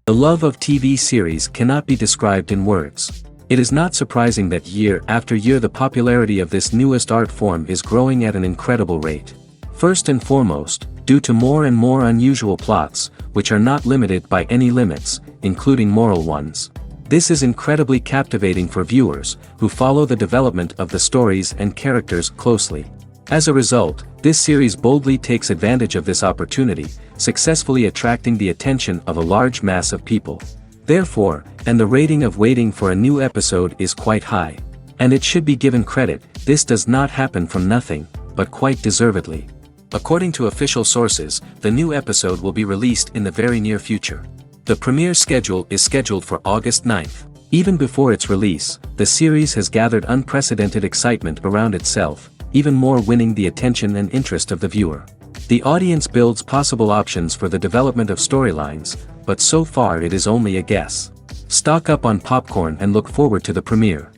The love of TV series cannot be described in words. It is not surprising that year after year the popularity of this newest art form is growing at an incredible rate. First and foremost, due to more and more unusual plots, which are not limited by any limits, including moral ones. This is incredibly captivating for viewers, who follow the development of the stories and characters closely. As a result, this series boldly takes advantage of this opportunity, successfully attracting the attention of a large mass of people. Therefore, and the rating of waiting for a new episode is quite high. And it should be given credit, this does not happen from nothing, but quite deservedly. According to official sources, the new episode will be released in the very near future. The premiere schedule is scheduled for August 9th. Even before its release, the series has gathered unprecedented excitement around itself, even more winning the attention and interest of the viewer. The audience builds possible options for the development of storylines, but so far it is only a guess. Stock up on popcorn and look forward to the premiere.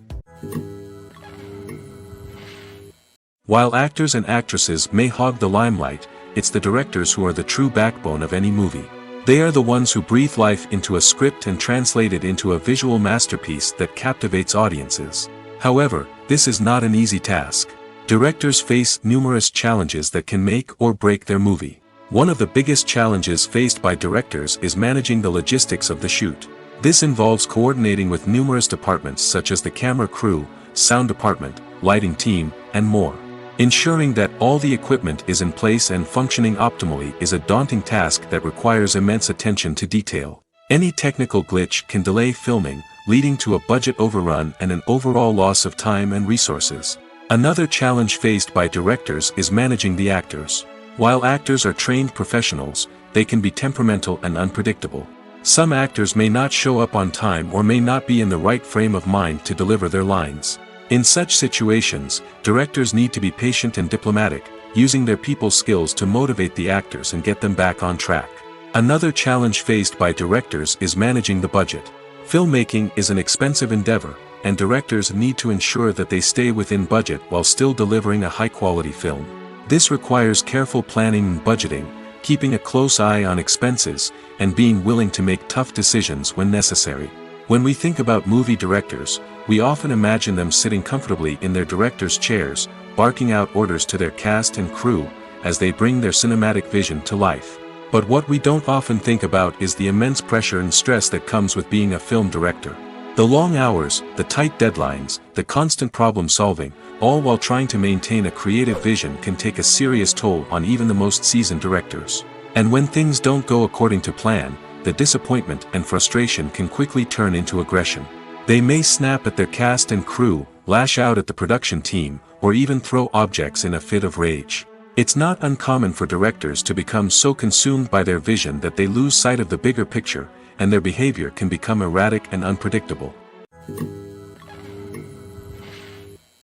While actors and actresses may hog the limelight, it's the directors who are the true backbone of any movie. They are the ones who breathe life into a script and translate it into a visual masterpiece that captivates audiences. However, this is not an easy task. Directors face numerous challenges that can make or break their movie. One of the biggest challenges faced by directors is managing the logistics of the shoot. This involves coordinating with numerous departments such as the camera crew, sound department, lighting team, and more. Ensuring that all the equipment is in place and functioning optimally is a daunting task that requires immense attention to detail. Any technical glitch can delay filming, leading to a budget overrun and an overall loss of time and resources. Another challenge faced by directors is managing the actors. While actors are trained professionals, they can be temperamental and unpredictable. Some actors may not show up on time or may not be in the right frame of mind to deliver their lines. In such situations, directors need to be patient and diplomatic, using their people skills to motivate the actors and get them back on track. Another challenge faced by directors is managing the budget. Filmmaking is an expensive endeavor, and directors need to ensure that they stay within budget while still delivering a high-quality film. This requires careful planning and budgeting, keeping a close eye on expenses, and being willing to make tough decisions when necessary. When we think about movie directors, we often imagine them sitting comfortably in their director's chairs, barking out orders to their cast and crew, as they bring their cinematic vision to life. But what we don't often think about is the immense pressure and stress that comes with being a film director. The long hours, the tight deadlines, the constant problem solving, all while trying to maintain a creative vision can take a serious toll on even the most seasoned directors. And when things don't go according to plan, the disappointment and frustration can quickly turn into aggression. They may snap at their cast and crew, lash out at the production team, or even throw objects in a fit of rage. It's not uncommon for directors to become so consumed by their vision that they lose sight of the bigger picture, and their behavior can become erratic and unpredictable.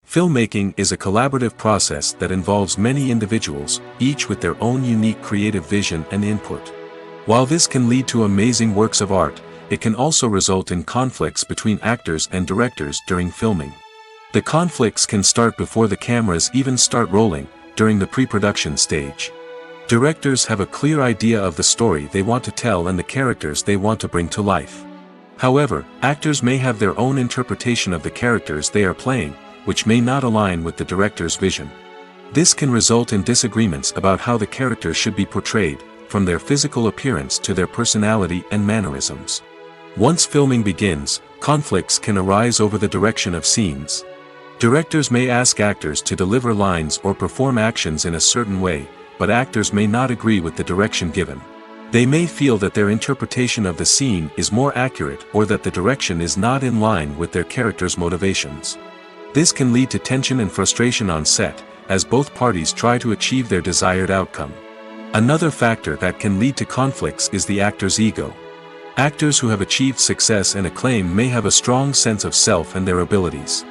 Filmmaking is a collaborative process that involves many individuals, each with their own unique creative vision and input. While this can lead to amazing works of art, it can also result in conflicts between actors and directors during filming. The conflicts can start before the cameras even start rolling, during the pre-production stage. Directors have a clear idea of the story they want to tell and the characters they want to bring to life. However, actors may have their own interpretation of the characters they are playing, which may not align with the director's vision. This can result in disagreements about how the characters should be portrayed, from their physical appearance to their personality and mannerisms. Once filming begins, conflicts can arise over the direction of scenes. Directors may ask actors to deliver lines or perform actions in a certain way, but actors may not agree with the direction given. They may feel that their interpretation of the scene is more accurate or that the direction is not in line with their character's motivations. This can lead to tension and frustration on set, as both parties try to achieve their desired outcome. Another factor that can lead to conflicts is the actor's ego. Actors who have achieved success and acclaim may have a strong sense of self and their abilities.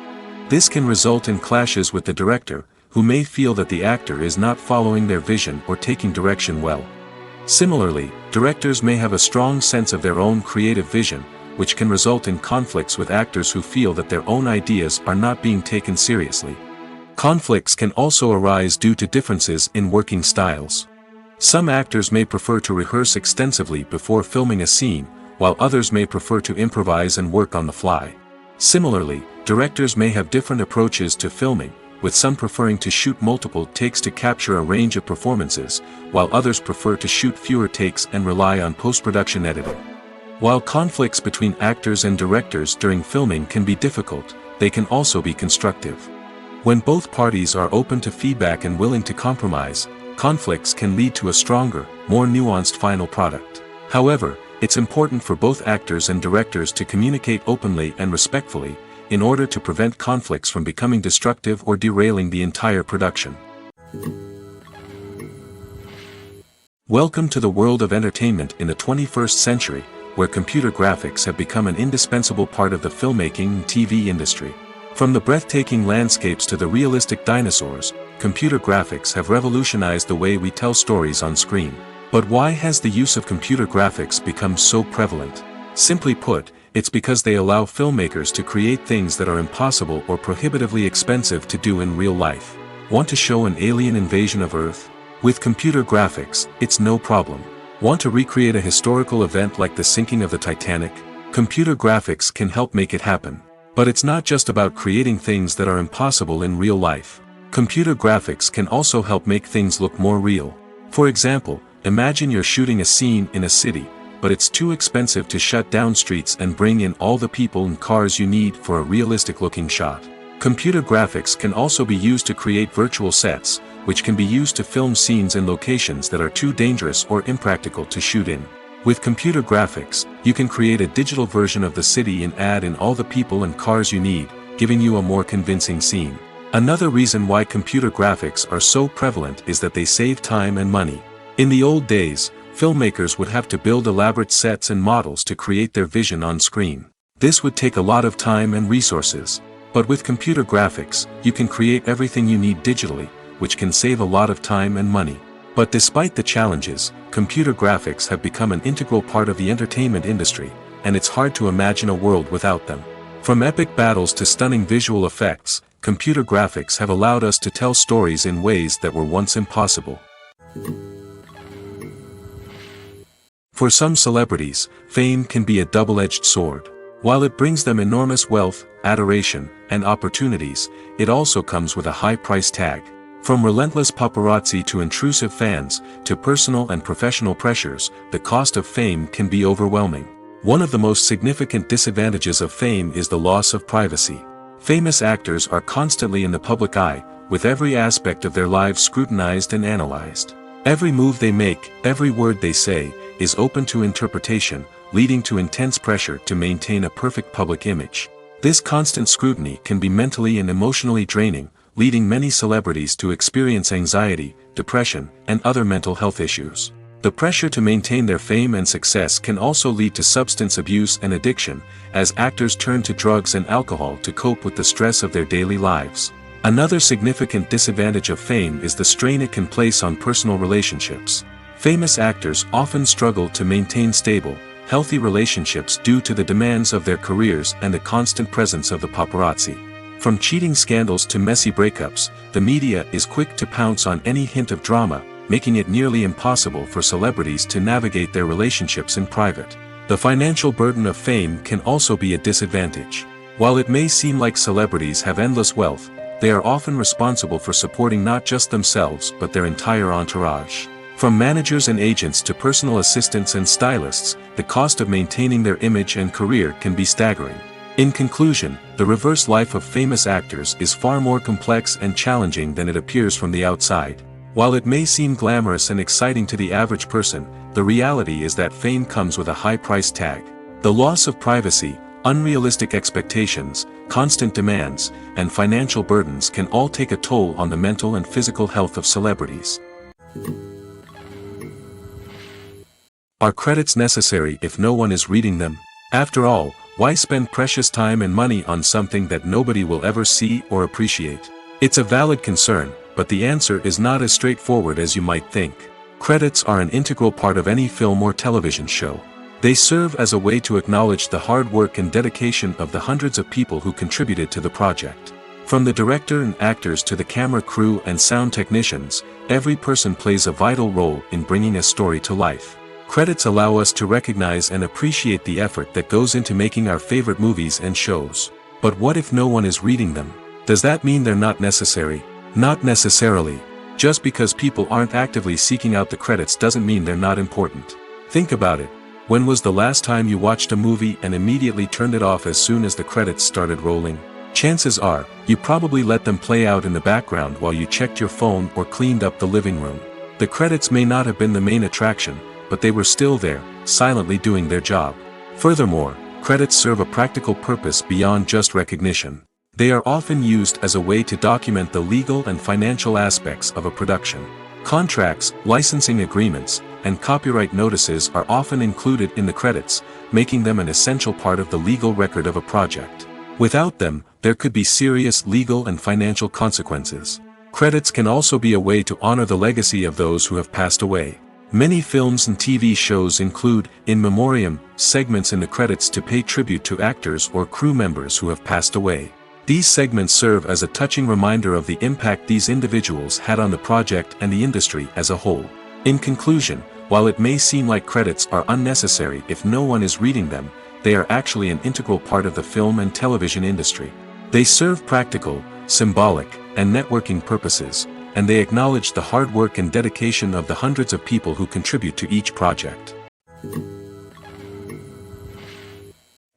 This can result in clashes with the director, who may feel that the actor is not following their vision or taking direction well. Similarly, directors may have a strong sense of their own creative vision, which can result in conflicts with actors who feel that their own ideas are not being taken seriously. Conflicts can also arise due to differences in working styles. Some actors may prefer to rehearse extensively before filming a scene, while others may prefer to improvise and work on the fly. Similarly, directors may have different approaches to filming, with some preferring to shoot multiple takes to capture a range of performances, while others prefer to shoot fewer takes and rely on post-production editing. While conflicts between actors and directors during filming can be difficult, they can also be constructive. When both parties are open to feedback and willing to compromise, conflicts can lead to a stronger, more nuanced final product. However, it's important for both actors and directors to communicate openly and respectfully, in order to prevent conflicts from becoming destructive or derailing the entire production. Welcome to the world of entertainment in the 21st century, where computer graphics have become an indispensable part of the filmmaking and TV industry. From the breathtaking landscapes to the realistic dinosaurs, computer graphics have revolutionized the way we tell stories on screen. But why has the use of computer graphics become so prevalent? Simply put, it's because they allow filmmakers to create things that are impossible or prohibitively expensive to do in real life. Want to show an alien invasion of Earth? With computer graphics, it's no problem. Want to recreate a historical event like the sinking of the Titanic? Computer graphics can help make it happen. But it's not just about creating things that are impossible in real life. Computer graphics can also help make things look more real. For example, imagine you're shooting a scene in a city, but it's too expensive to shut down streets and bring in all the people and cars you need for a realistic-looking shot. Computer graphics can also be used to create virtual sets, which can be used to film scenes in locations that are too dangerous or impractical to shoot in. With computer graphics, you can create a digital version of the city and add in all the people and cars you need, giving you a more convincing scene. Another reason why computer graphics are so prevalent is that they save time and money. In the old days, filmmakers would have to build elaborate sets and models to create their vision on screen. This would take a lot of time and resources. But with computer graphics, you can create everything you need digitally, which can save a lot of time and money. But despite the challenges, computer graphics have become an integral part of the entertainment industry, and it's hard to imagine a world without them. From epic battles to stunning visual effects, computer graphics have allowed us to tell stories in ways that were once impossible. For some celebrities, fame can be a double-edged sword. While it brings them enormous wealth, adoration, and opportunities, it also comes with a high price tag. From relentless paparazzi to intrusive fans, to personal and professional pressures, the cost of fame can be overwhelming. One of the most significant disadvantages of fame is the loss of privacy. Famous actors are constantly in the public eye, with every aspect of their lives scrutinized and analyzed. Every move they make, every word they say, is open to interpretation, leading to intense pressure to maintain a perfect public image. This constant scrutiny can be mentally and emotionally draining, leading many celebrities to experience anxiety, depression, and other mental health issues. The pressure to maintain their fame and success can also lead to substance abuse and addiction, as actors turn to drugs and alcohol to cope with the stress of their daily lives. Another significant disadvantage of fame is the strain it can place on personal relationships. Famous actors often struggle to maintain stable, healthy relationships due to the demands of their careers and the constant presence of the paparazzi. From cheating scandals to messy breakups, the media is quick to pounce on any hint of drama, making it nearly impossible for celebrities to navigate their relationships in private. The financial burden of fame can also be a disadvantage. While it may seem like celebrities have endless wealth, they are often responsible for supporting not just themselves but their entire entourage. From managers and agents to personal assistants and stylists, the cost of maintaining their image and career can be staggering. In conclusion, the reverse life of famous actors is far more complex and challenging than it appears from the outside. While it may seem glamorous and exciting to the average person, the reality is that fame comes with a high price tag. The loss of privacy, unrealistic expectations, constant demands, and financial burdens can all take a toll on the mental and physical health of celebrities. Are credits necessary if no one is reading them? After all, why spend precious time and money on something that nobody will ever see or appreciate? It's a valid concern, but the answer is not as straightforward as you might think. Credits are an integral part of any film or television show. They serve as a way to acknowledge the hard work and dedication of the hundreds of people who contributed to the project. From the director and actors to the camera crew and sound technicians, every person plays a vital role in bringing a story to life. Credits allow us to recognize and appreciate the effort that goes into making our favorite movies and shows. But what if no one is reading them? Does that mean they're not necessary? Not necessarily. Just because people aren't actively seeking out the credits doesn't mean they're not important. Think about it. When was the last time you watched a movie and immediately turned it off as soon as the credits started rolling? Chances are, you probably let them play out in the background while you checked your phone or cleaned up the living room. The credits may not have been the main attraction, but they were still there, silently doing their job. Furthermore, credits serve a practical purpose beyond just recognition. They are often used as a way to document the legal and financial aspects of a production. Contracts, licensing agreements, and copyright notices are often included in the credits, making them an essential part of the legal record of a project. Without them, there could be serious legal and financial consequences. Credits can also be a way to honor the legacy of those who have passed away. Many films and TV shows include, in memoriam, segments in the credits to pay tribute to actors or crew members who have passed away. These segments serve as a touching reminder of the impact these individuals had on the project and the industry as a whole. In conclusion, while it may seem like credits are unnecessary if no one is reading them, they are actually an integral part of the film and television industry. They serve practical, symbolic, and networking purposes, and they acknowledge the hard work and dedication of the hundreds of people who contribute to each project.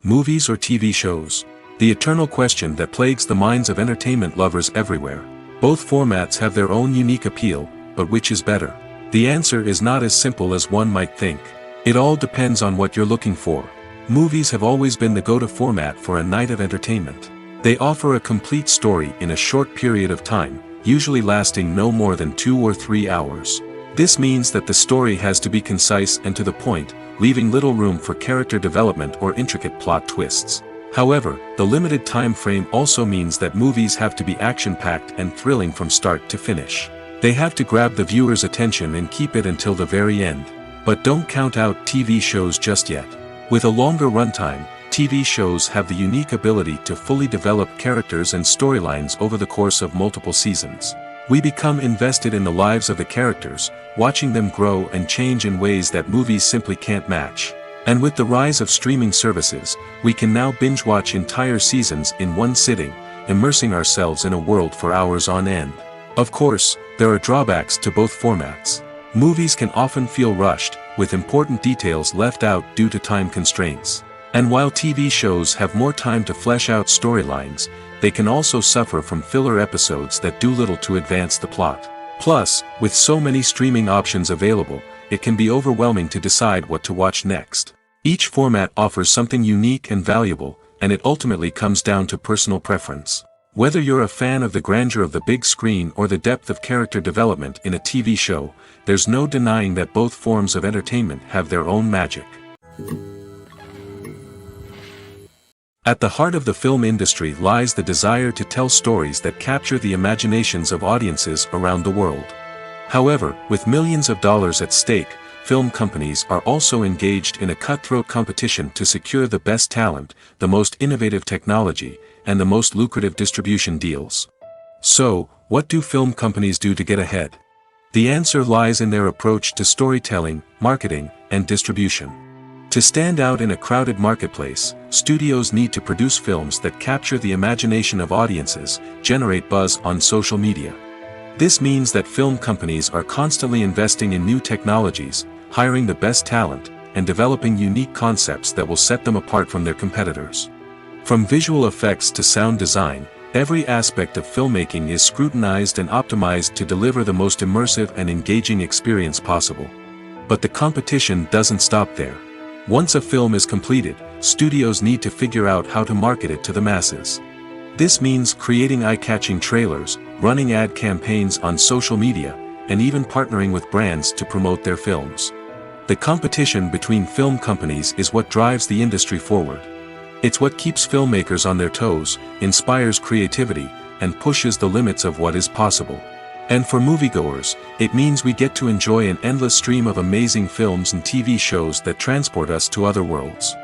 Movies or TV shows? The eternal question that plagues the minds of entertainment lovers everywhere. Both formats have their own unique appeal, but which is better? The answer is not as simple as one might think. It all depends on what you're looking for. Movies have always been the go-to format for a night of entertainment. They offer a complete story in a short period of time, usually lasting no more than 2 or 3 hours. This means that the story has to be concise and to the point, leaving little room for character development or intricate plot twists. However, the limited time frame also means that movies have to be action-packed and thrilling from start to finish. They have to grab the viewer's attention and keep it until the very end. But don't count out TV shows just yet. With a longer runtime, TV shows have the unique ability to fully develop characters and storylines over the course of multiple seasons. We become invested in the lives of the characters, watching them grow and change in ways that movies simply can't match. And with the rise of streaming services, we can now binge-watch entire seasons in one sitting, immersing ourselves in a world for hours on end. Of course, there are drawbacks to both formats. Movies can often feel rushed, with important details left out due to time constraints. And while TV shows have more time to flesh out storylines, they can also suffer from filler episodes that do little to advance the plot. Plus, with so many streaming options available, it can be overwhelming to decide what to watch next. Each format offers something unique and valuable, and it ultimately comes down to personal preference. Whether you're a fan of the grandeur of the big screen or the depth of character development in a TV show, there's no denying that both forms of entertainment have their own magic. At the heart of the film industry lies the desire to tell stories that capture the imaginations of audiences around the world. However, with millions of dollars at stake, film companies are also engaged in a cutthroat competition to secure the best talent, the most innovative technology, and the most lucrative distribution deals. So, what do film companies do to get ahead? The answer lies in their approach to storytelling, marketing, and distribution. To stand out in a crowded marketplace, studios need to produce films that capture the imagination of audiences, generate buzz on social media. This means that film companies are constantly investing in new technologies, hiring the best talent, and developing unique concepts that will set them apart from their competitors. From visual effects to sound design, every aspect of filmmaking is scrutinized and optimized to deliver the most immersive and engaging experience possible. But the competition doesn't stop there. Once a film is completed, studios need to figure out how to market it to the masses. This means creating eye-catching trailers, running ad campaigns on social media, and even partnering with brands to promote their films. The competition between film companies is what drives the industry forward. It's what keeps filmmakers on their toes, inspires creativity, and pushes the limits of what is possible. And for moviegoers, it means we get to enjoy an endless stream of amazing films and TV shows that transport us to other worlds.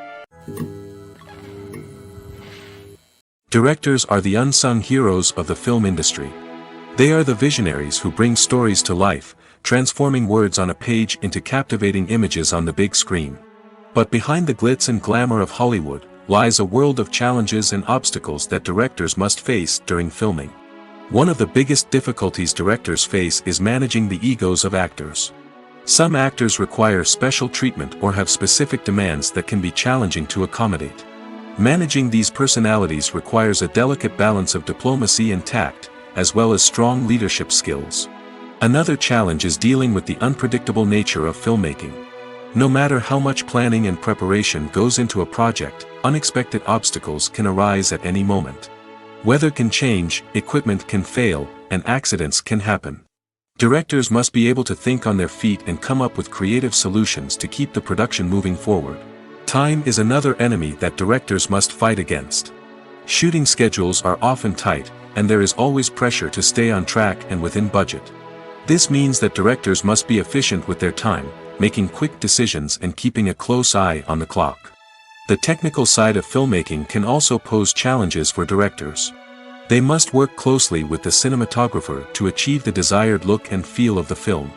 Directors are the unsung heroes of the film industry. They are the visionaries who bring stories to life, transforming words on a page into captivating images on the big screen. But behind the glitz and glamour of Hollywood, lies a world of challenges and obstacles that directors must face during filming. One of the biggest difficulties directors face is managing the egos of actors. Some actors require special treatment or have specific demands that can be challenging to accommodate. Managing these personalities requires a delicate balance of diplomacy and tact, as well as strong leadership skills. Another challenge is dealing with the unpredictable nature of filmmaking. No matter how much planning and preparation goes into a project, unexpected obstacles can arise at any moment. Weather can change, equipment can fail, and accidents can happen. Directors must be able to think on their feet and come up with creative solutions to keep the production moving forward. Time is another enemy that directors must fight against. Shooting schedules are often tight, and there is always pressure to stay on track and within budget. This means that directors must be efficient with their time, making quick decisions and keeping a close eye on the clock. The technical side of filmmaking can also pose challenges for directors. They must work closely with the cinematographer to achieve the desired look and feel of the film.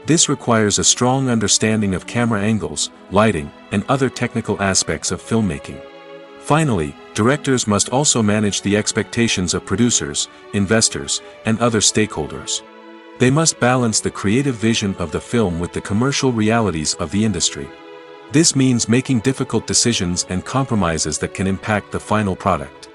This requires a strong understanding of camera angles, lighting, and other technical aspects of filmmaking. Finally, directors must also manage the expectations of producers, investors, and other stakeholders. They must balance the creative vision of the film with the commercial realities of the industry. This means making difficult decisions and compromises that can impact the final product.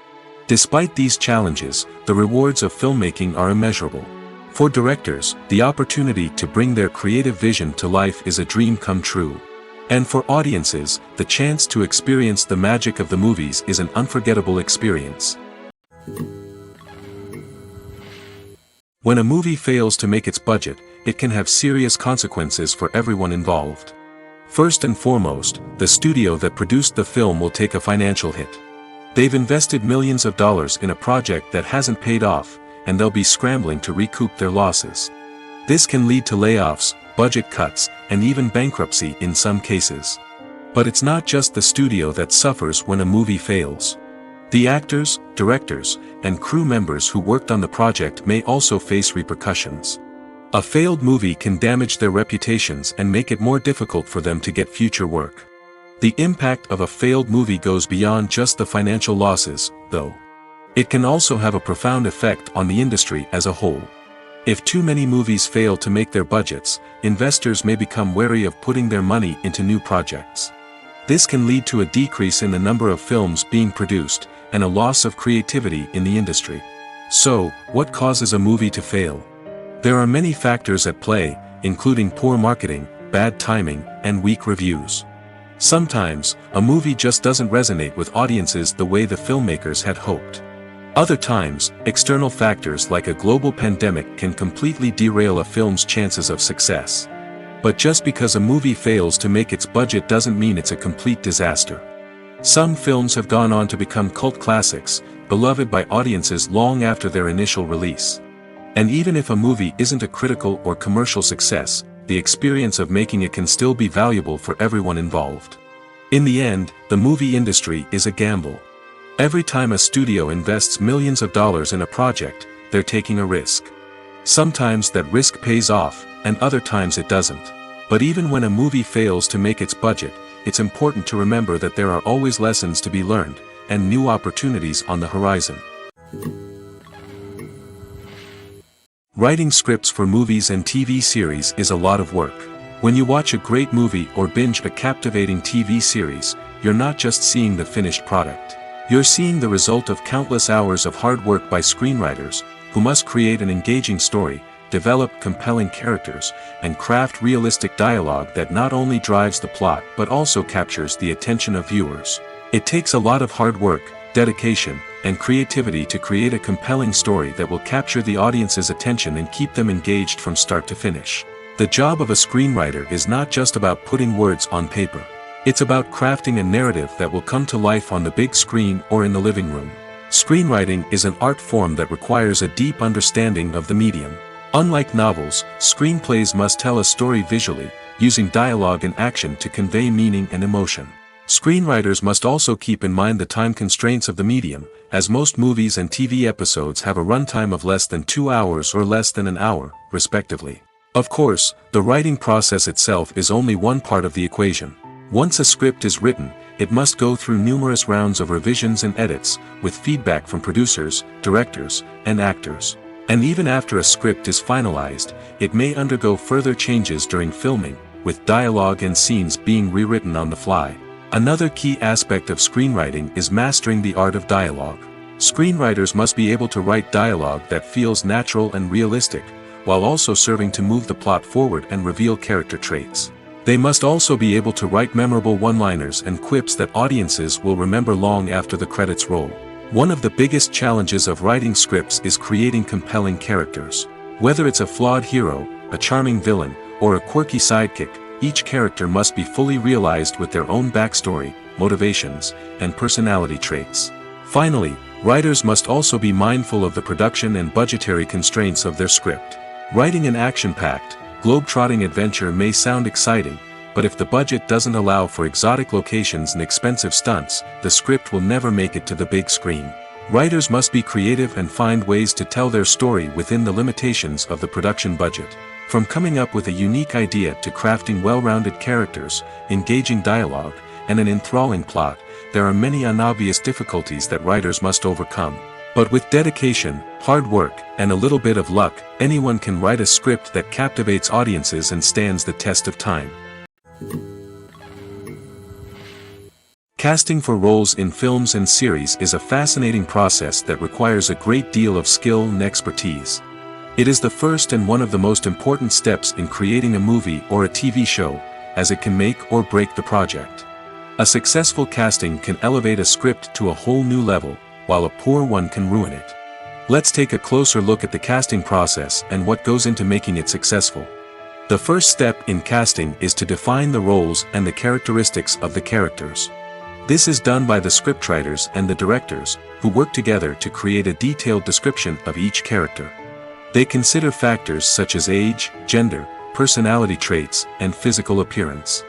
Despite these challenges, the rewards of filmmaking are immeasurable. For directors, the opportunity to bring their creative vision to life is a dream come true. And for audiences, the chance to experience the magic of the movies is an unforgettable experience. When a movie fails to make its budget, it can have serious consequences for everyone involved. First and foremost, the studio that produced the film will take a financial hit. They've invested millions of dollars in a project that hasn't paid off, and they'll be scrambling to recoup their losses. This can lead to layoffs, budget cuts, and even bankruptcy in some cases. But it's not just the studio that suffers when a movie fails. The actors, directors, and crew members who worked on the project may also face repercussions. A failed movie can damage their reputations and make it more difficult for them to get future work. The impact of a failed movie goes beyond just the financial losses, though. It can also have a profound effect on the industry as a whole. If too many movies fail to make their budgets, investors may become wary of putting their money into new projects. This can lead to a decrease in the number of films being produced, and a loss of creativity in the industry. So, what causes a movie to fail? There are many factors at play, including poor marketing, bad timing, and weak reviews. Sometimes, a movie just doesn't resonate with audiences the way the filmmakers had hoped. Other times, external factors like a global pandemic can completely derail a film's chances of success. But just because a movie fails to make its budget doesn't mean it's a complete disaster. Some films have gone on to become cult classics, beloved by audiences long after their initial release. And even if a movie isn't a critical or commercial success, the experience of making it can still be valuable for everyone involved. In the end, the movie industry is a gamble. Every time a studio invests millions of dollars in a project, they're taking a risk. Sometimes that risk pays off, and other times it doesn't. But even when a movie fails to make its budget, it's important to remember that there are always lessons to be learned, and new opportunities on the horizon. Writing scripts for movies and TV series is a lot of work. When you watch a great movie or binge a captivating TV series, you're not just seeing the finished product. You're seeing the result of countless hours of hard work by screenwriters, who must create an engaging story, develop compelling characters, and craft realistic dialogue that not only drives the plot but also captures the attention of viewers. It takes a lot of hard work, dedication, and creativity to create a compelling story that will capture the audience's attention and keep them engaged from start to finish. The job of a screenwriter is not just about putting words on paper. It's about crafting a narrative that will come to life on the big screen or in the living room. Screenwriting is an art form that requires a deep understanding of the medium. Unlike novels, screenplays must tell a story visually, using dialogue and action to convey meaning and emotion. Screenwriters must also keep in mind the time constraints of the medium, as most movies and TV episodes have a runtime of less than 2 hours or less than an hour, respectively. Of course, the writing process itself is only one part of the equation. Once a script is written, it must go through numerous rounds of revisions and edits, with feedback from producers, directors, and actors. And even after a script is finalized, it may undergo further changes during filming, with dialogue and scenes being rewritten on the fly. Another key aspect of screenwriting is mastering the art of dialogue. Screenwriters must be able to write dialogue that feels natural and realistic, while also serving to move the plot forward and reveal character traits. They must also be able to write memorable one-liners and quips that audiences will remember long after the credits roll. One of the biggest challenges of writing scripts is creating compelling characters. Whether it's a flawed hero, a charming villain, or a quirky sidekick, each character must be fully realized with their own backstory, motivations, and personality traits. Finally, writers must also be mindful of the production and budgetary constraints of their script. Writing an action-packed, globe-trotting adventure may sound exciting, but if the budget doesn't allow for exotic locations and expensive stunts, the script will never make it to the big screen. Writers must be creative and find ways to tell their story within the limitations of the production budget. From coming up with a unique idea to crafting well-rounded characters, engaging dialogue, and an enthralling plot, there are many unobvious difficulties that writers must overcome. But with dedication, hard work, and a little bit of luck, anyone can write a script that captivates audiences and stands the test of time. Casting for roles in films and series is a fascinating process that requires a great deal of skill and expertise. It is the first and one of the most important steps in creating a movie or a TV show, as it can make or break the project. A successful casting can elevate a script to a whole new level, while a poor one can ruin it. Let's take a closer look at the casting process and what goes into making it successful. The first step in casting is to define the roles and the characteristics of the characters. This is done by the scriptwriters and the directors, who work together to create a detailed description of each character. They consider factors such as age, gender, personality traits, and physical appearance.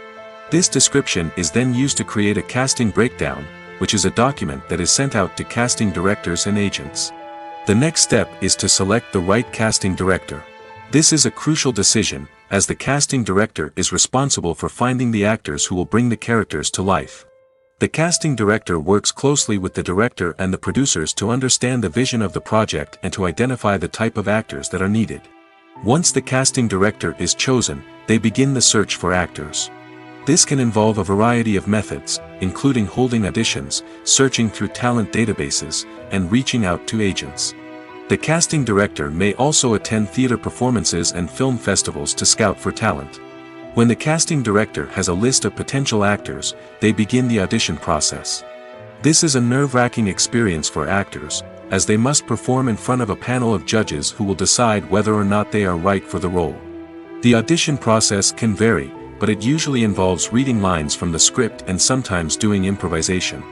This description is then used to create a casting breakdown, which is a document that is sent out to casting directors and agents. The next step is to select the right casting director. This is a crucial decision, as the casting director is responsible for finding the actors who will bring the characters to life. The casting director works closely with the director and the producers to understand the vision of the project and to identify the type of actors that are needed. Once the casting director is chosen, they begin the search for actors. This can involve a variety of methods, including holding auditions, searching through talent databases, and reaching out to agents. The casting director may also attend theater performances and film festivals to scout for talent. When the casting director has a list of potential actors, they begin the audition process. This is a nerve-wracking experience for actors, as they must perform in front of a panel of judges who will decide whether or not they are right for the role. The audition process can vary, but it usually involves reading lines from the script and sometimes doing improvisation.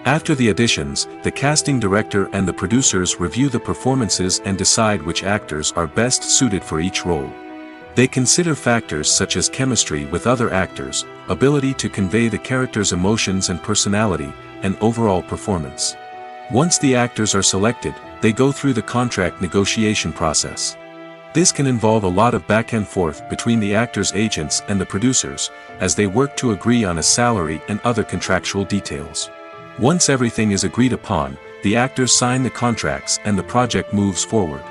After the auditions, the casting director and the producers review the performances and decide which actors are best suited for each role. They consider factors such as chemistry with other actors, ability to convey the character's emotions and personality, and overall performance. Once the actors are selected, they go through the contract negotiation process. This can involve a lot of back and forth between the actors' agents and the producers, as they work to agree on a salary and other contractual details. Once everything is agreed upon, the actors sign the contracts and the project moves forward.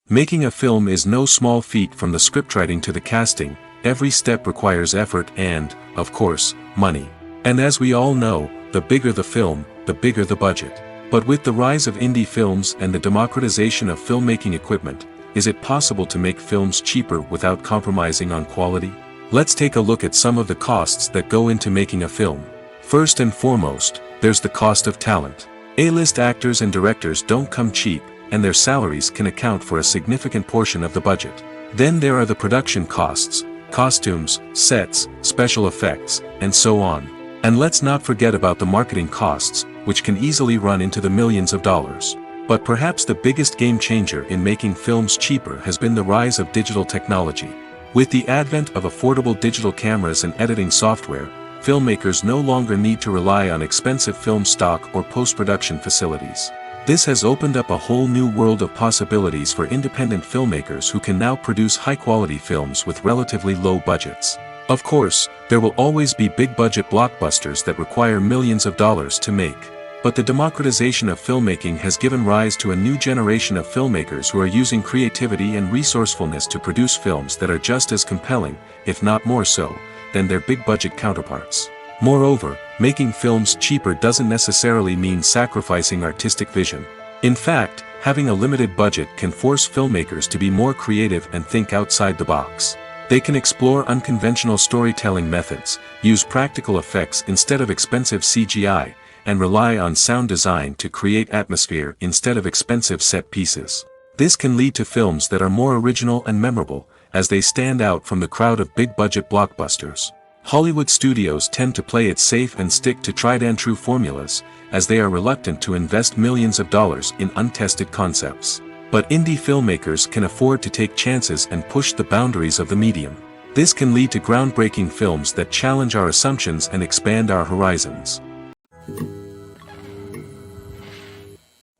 Making a film is no small feat. From the scriptwriting to the casting, every step requires effort and, of course, money. And as we all know, the bigger the film, the bigger the budget. But with the rise of indie films and the democratization of filmmaking equipment, is it possible to make films cheaper without compromising on quality? Let's take a look at some of the costs that go into making a film. First and foremost, there's the cost of talent. A-list actors and directors don't come cheap, and their salaries can account for a significant portion of the budget. Then there are the production costs, costumes, sets, special effects, and so on. And let's not forget about the marketing costs, which can easily run into the millions of dollars. But perhaps the biggest game changer in making films cheaper has been the rise of digital technology. With the advent of affordable digital cameras and editing software, filmmakers no longer need to rely on expensive film stock or post-production facilities. This has opened up a whole new world of possibilities for independent filmmakers who can now produce high-quality films with relatively low budgets. Of course, there will always be big-budget blockbusters that require millions of dollars to make. But the democratization of filmmaking has given rise to a new generation of filmmakers who are using creativity and resourcefulness to produce films that are just as compelling, if not more so, than their big-budget counterparts. Moreover, making films cheaper doesn't necessarily mean sacrificing artistic vision. In fact, having a limited budget can force filmmakers to be more creative and think outside the box. They can explore unconventional storytelling methods, use practical effects instead of expensive CGI, and rely on sound design to create atmosphere instead of expensive set pieces. This can lead to films that are more original and memorable, as they stand out from the crowd of big-budget blockbusters. Hollywood studios tend to play it safe and stick to tried-and-true formulas, as they are reluctant to invest millions of dollars in untested concepts. But indie filmmakers can afford to take chances and push the boundaries of the medium. This can lead to groundbreaking films that challenge our assumptions and expand our horizons.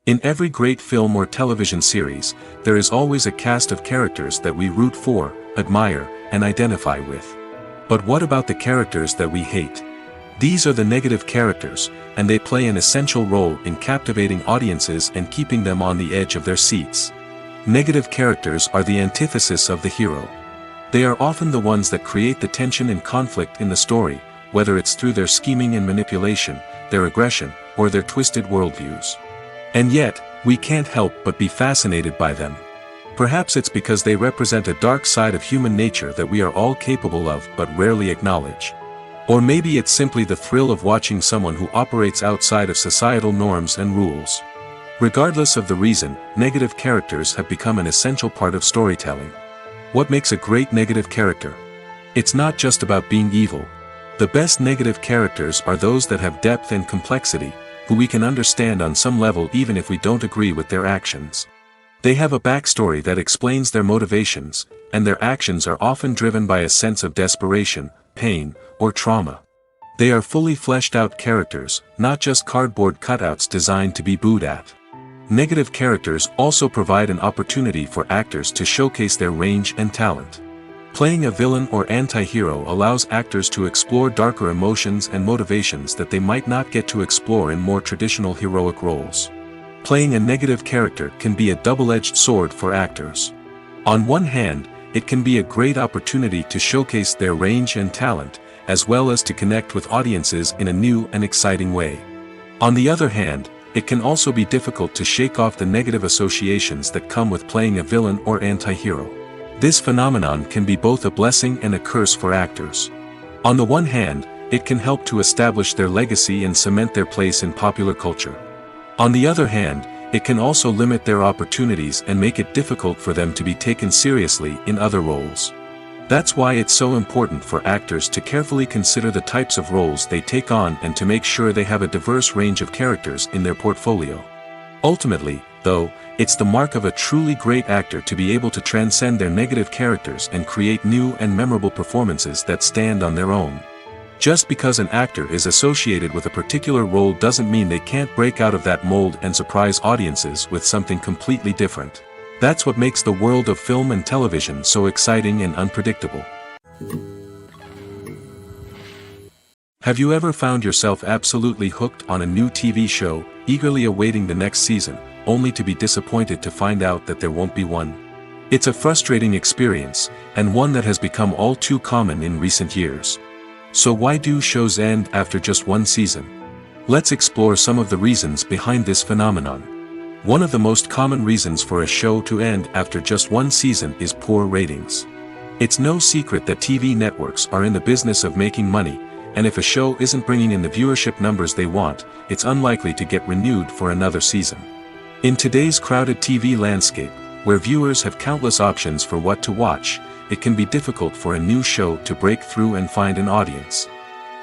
In every great film or television series, there is always a cast of characters that we root for, admire, and identify with. But what about the characters that we hate? These are the negative characters, and they play an essential role in captivating audiences and keeping them on the edge of their seats. Negative characters are the antithesis of the hero. They are often the ones that create the tension and conflict in the story, whether it's through their scheming and manipulation, their aggression, or their twisted worldviews. And yet, we can't help but be fascinated by them. Perhaps it's because they represent a dark side of human nature that we are all capable of but rarely acknowledge. Or maybe it's simply the thrill of watching someone who operates outside of societal norms and rules. Regardless of the reason, negative characters have become an essential part of storytelling. What makes a great negative character? It's not just about being evil. The best negative characters are those that have depth and complexity, who we can understand on some level even if we don't agree with their actions. They have a backstory that explains their motivations, and their actions are often driven by a sense of desperation, pain, or trauma. They are fully fleshed out characters, not just cardboard cutouts designed to be booed at. Negative characters also provide an opportunity for actors to showcase their range and talent. Playing a villain or anti-hero allows actors to explore darker emotions and motivations that they might not get to explore in more traditional heroic roles. Playing a negative character can be a double-edged sword for actors. On one hand, it can be a great opportunity to showcase their range and talent, as well as to connect with audiences in a new and exciting way. On the other hand, it can also be difficult to shake off the negative associations that come with playing a villain or anti-hero. This phenomenon can be both a blessing and a curse for actors. On the one hand, it can help to establish their legacy and cement their place in popular culture. On the other hand, it can also limit their opportunities and make it difficult for them to be taken seriously in other roles. That's why it's so important for actors to carefully consider the types of roles they take on and to make sure they have a diverse range of characters in their portfolio. Ultimately, though, it's the mark of a truly great actor to be able to transcend their negative characters and create new and memorable performances that stand on their own. Just because an actor is associated with a particular role doesn't mean they can't break out of that mold and surprise audiences with something completely different. That's what makes the world of film and television so exciting and unpredictable. Have you ever found yourself absolutely hooked on a new TV show, eagerly awaiting the next season, only to be disappointed to find out that there won't be one? It's a frustrating experience, and one that has become all too common in recent years. So why do shows end after just one season? Let's explore some of the reasons behind this phenomenon. One of the most common reasons for a show to end after just one season is poor ratings. It's no secret that TV networks are in the business of making money, and if a show isn't bringing in the viewership numbers they want, it's unlikely to get renewed for another season. In today's crowded TV landscape, where viewers have countless options for what to watch, it can be difficult for a new show to break through and find an audience.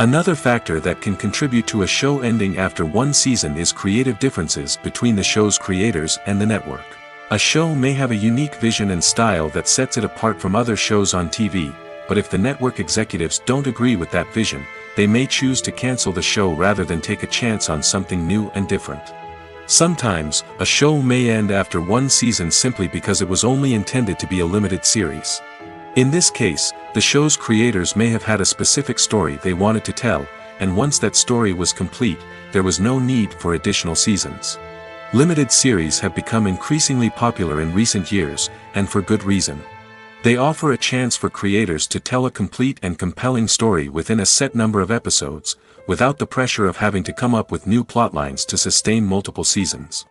Another factor that can contribute to a show ending after one season is creative differences between the show's creators and the network. A show may have a unique vision and style that sets it apart from other shows on TV, but if the network executives don't agree with that vision, they may choose to cancel the show rather than take a chance on something new and different. Sometimes, a show may end after one season simply because it was only intended to be a limited series. In this case, the show's creators may have had a specific story they wanted to tell, and once that story was complete, there was no need for additional seasons. Limited series have become increasingly popular in recent years, and for good reason. They offer a chance for creators to tell a complete and compelling story within a set number of episodes, without the pressure of having to come up with new plotlines to sustain multiple seasons.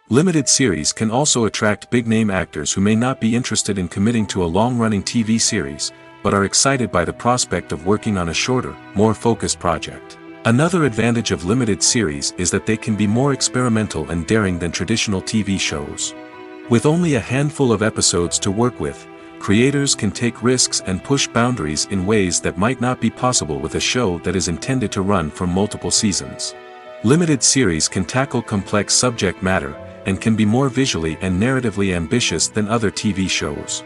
Limited series can also attract big-name actors who may not be interested in committing to a long-running TV series, but are excited by the prospect of working on a shorter, more focused project. Another advantage of limited series is that they can be more experimental and daring than traditional TV shows. With only a handful of episodes to work with, creators can take risks and push boundaries in ways that might not be possible with a show that is intended to run for multiple seasons. Limited series can tackle complex subject matter, and can be more visually and narratively ambitious than other TV shows.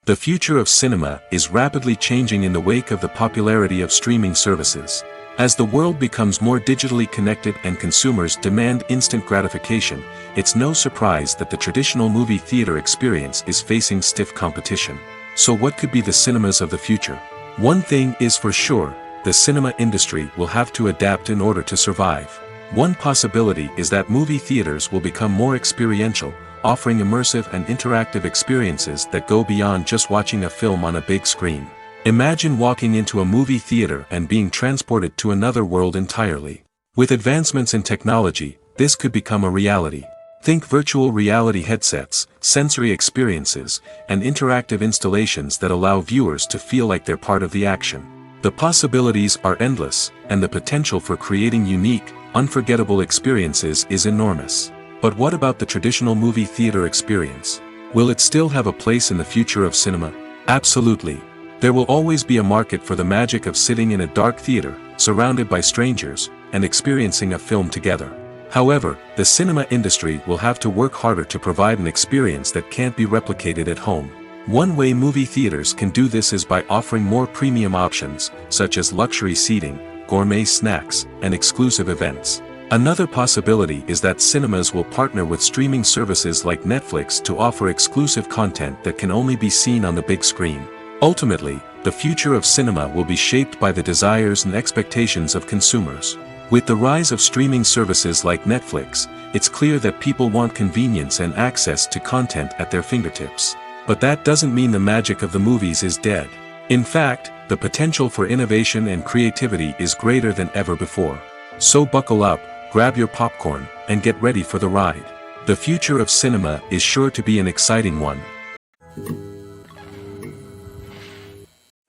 The future of cinema is rapidly changing in the wake of the popularity of streaming services. As the world becomes more digitally connected and consumers demand instant gratification, it's no surprise that the traditional movie theater experience is facing stiff competition. So what could be the cinemas of the future? One thing is for sure, the cinema industry will have to adapt in order to survive. One possibility is that movie theaters will become more experiential, offering immersive and interactive experiences that go beyond just watching a film on a big screen. Imagine walking into a movie theater and being transported to another world entirely. With advancements in technology, this could become a reality. Think virtual reality headsets, sensory experiences, and interactive installations that allow viewers to feel like they're part of the action. The possibilities are endless, and the potential for creating unique, unforgettable experiences is enormous. But what about the traditional movie theater experience? Will it still have a place in the future of cinema? Absolutely. There will always be a market for the magic of sitting in a dark theater, surrounded by strangers, and experiencing a film together. However, the cinema industry will have to work harder to provide an experience that can't be replicated at home. One way movie theaters can do this is by offering more premium options, such as luxury seating, gourmet snacks, and exclusive events. Another possibility is that cinemas will partner with streaming services like Netflix to offer exclusive content that can only be seen on the big screen. Ultimately, the future of cinema will be shaped by the desires and expectations of consumers. With the rise of streaming services like Netflix, it's clear that people want convenience and access to content at their fingertips. But that doesn't mean the magic of the movies is dead. In fact, the potential for innovation and creativity is greater than ever before. So buckle up, grab your popcorn, and get ready for the ride. The future of cinema is sure to be an exciting one.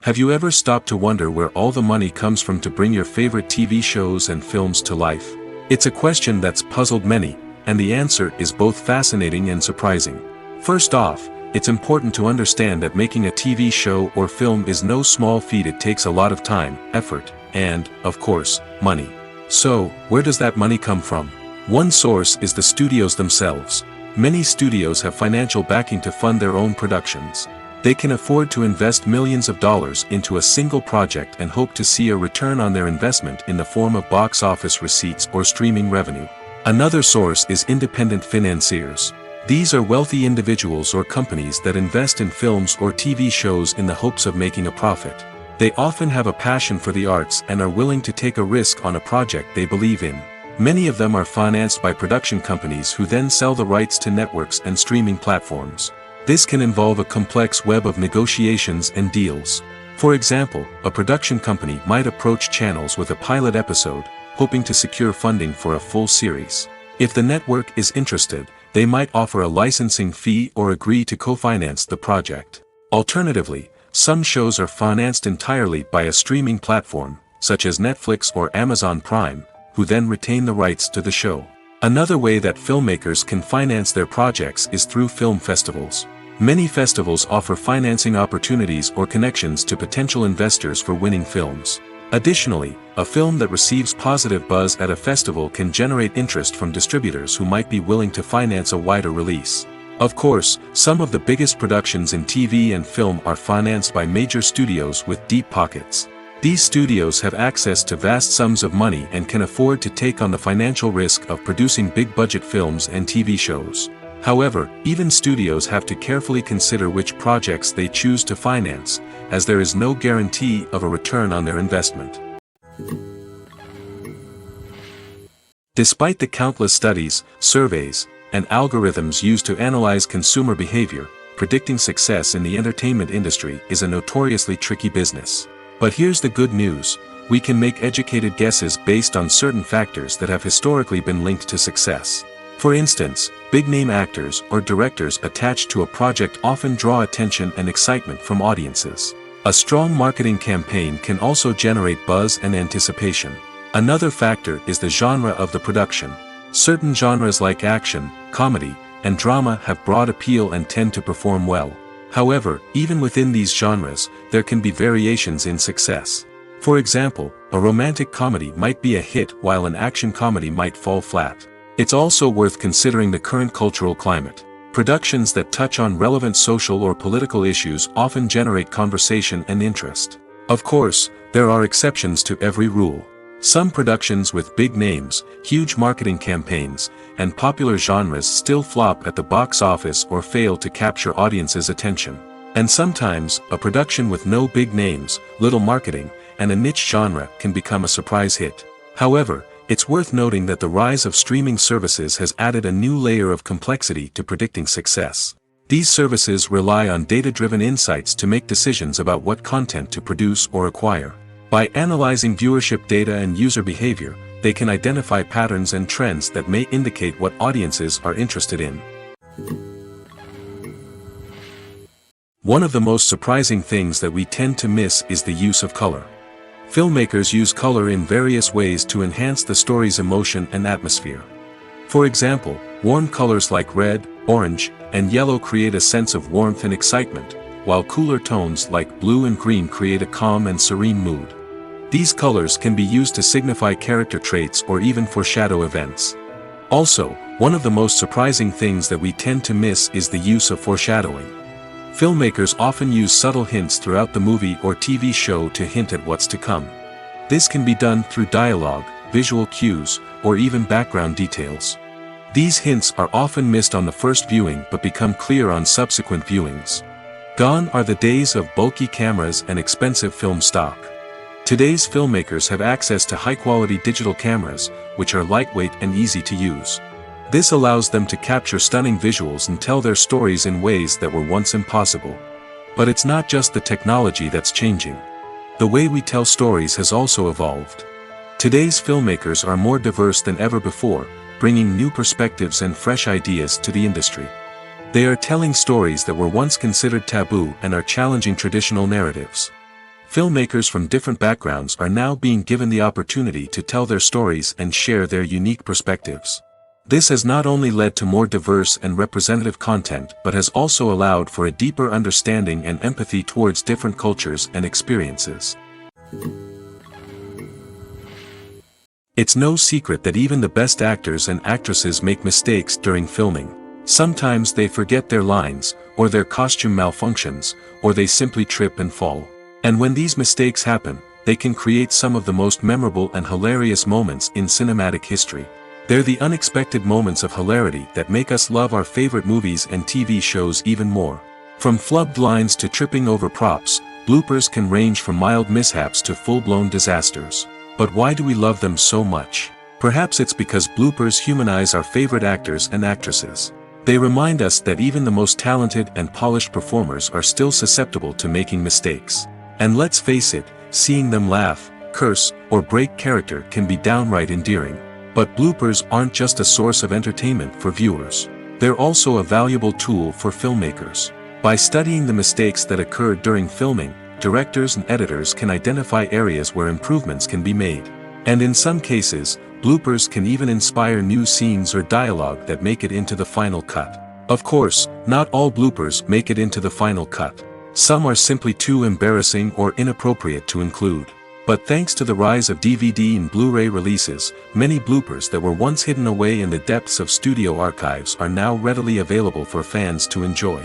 Have you ever stopped to wonder where all the money comes from to bring your favorite TV shows and films to life? It's a question that's puzzled many, and the answer is both fascinating and surprising. First off, it's important to understand that making a TV show or film is no small feat. It takes a lot of time, effort, and, of course, money. So, where does that money come from? One source is the studios themselves. Many studios have financial backing to fund their own productions. They can afford to invest millions of dollars into a single project and hope to see a return on their investment in the form of box office receipts or streaming revenue. Another source is independent financiers. These are wealthy individuals or companies that invest in films or TV shows in the hopes of making a profit. They often have a passion for the arts and are willing to take a risk on a project they believe in. Many of them are financed by production companies who then sell the rights to networks and streaming platforms. This can involve a complex web of negotiations and deals. For example, a production company might approach channels with a pilot episode, hoping to secure funding for a full series. If the network is interested, they might offer a licensing fee or agree to co-finance the project. Alternatively, some shows are financed entirely by a streaming platform, such as Netflix or Amazon Prime, who then retain the rights to the show. Another way that filmmakers can finance their projects is through film festivals. Many festivals offer financing opportunities or connections to potential investors for winning films. Additionally, a film that receives positive buzz at a festival can generate interest from distributors who might be willing to finance a wider release. Of course, some of the biggest productions in TV and film are financed by major studios with deep pockets. These studios have access to vast sums of money and can afford to take on the financial risk of producing big-budget films and TV shows. However, even studios have to carefully consider which projects they choose to finance, as there is no guarantee of a return on their investment. Despite the countless studies, surveys, and algorithms used to analyze consumer behavior, predicting success in the entertainment industry is a notoriously tricky business. But here's the good news: we can make educated guesses based on certain factors that have historically been linked to success. For instance, big-name actors or directors attached to a project often draw attention and excitement from audiences. A strong marketing campaign can also generate buzz and anticipation. Another factor is the genre of the production. Certain genres like action, comedy, and drama have broad appeal and tend to perform well. However, even within these genres, there can be variations in success. For example, a romantic comedy might be a hit while an action comedy might fall flat. It's also worth considering the current cultural climate. Productions that touch on relevant social or political issues often generate conversation and interest. Of course, there are exceptions to every rule. Some productions with big names, huge marketing campaigns, and popular genres still flop at the box office or fail to capture audiences' attention. And sometimes, a production with no big names, little marketing, and a niche genre can become a surprise hit. However, it's worth noting that the rise of streaming services has added a new layer of complexity to predicting success. These services rely on data-driven insights to make decisions about what content to produce or acquire. By analyzing viewership data and user behavior, they can identify patterns and trends that may indicate what audiences are interested in. One of the most surprising things that we tend to miss is the use of color. Filmmakers use color in various ways to enhance the story's emotion and atmosphere. For example, warm colors like red, orange, and yellow create a sense of warmth and excitement, while cooler tones like blue and green create a calm and serene mood. These colors can be used to signify character traits or even foreshadow events. Also, one of the most surprising things that we tend to miss is the use of foreshadowing. Filmmakers often use subtle hints throughout the movie or TV show to hint at what's to come. This can be done through dialogue, visual cues, or even background details. These hints are often missed on the first viewing but become clear on subsequent viewings. Gone are the days of bulky cameras and expensive film stock. Today's filmmakers have access to high-quality digital cameras, which are lightweight and easy to use. This allows them to capture stunning visuals and tell their stories in ways that were once impossible. But it's not just the technology that's changing. The way we tell stories has also evolved. Today's filmmakers are more diverse than ever before, bringing new perspectives and fresh ideas to the industry. They are telling stories that were once considered taboo and are challenging traditional narratives. Filmmakers from different backgrounds are now being given the opportunity to tell their stories and share their unique perspectives. This has not only led to more diverse and representative content but has also allowed for a deeper understanding and empathy towards different cultures and experiences. It's no secret that even the best actors and actresses make mistakes during filming. Sometimes they forget their lines, or their costume malfunctions, or they simply trip and fall. And when these mistakes happen, they can create some of the most memorable and hilarious moments in cinematic history. They're the unexpected moments of hilarity that make us love our favorite movies and TV shows even more. From flubbed lines to tripping over props, bloopers can range from mild mishaps to full-blown disasters. But why do we love them so much? Perhaps it's because bloopers humanize our favorite actors and actresses. They remind us that even the most talented and polished performers are still susceptible to making mistakes. And let's face it, seeing them laugh, curse, or break character can be downright endearing. But bloopers aren't just a source of entertainment for viewers. They're also a valuable tool for filmmakers. By studying the mistakes that occurred during filming, directors and editors can identify areas where improvements can be made. And in some cases, bloopers can even inspire new scenes or dialogue that make it into the final cut. Of course, not all bloopers make it into the final cut. Some are simply too embarrassing or inappropriate to include. But thanks to the rise of DVD and Blu-ray releases, many bloopers that were once hidden away in the depths of studio archives are now readily available for fans to enjoy.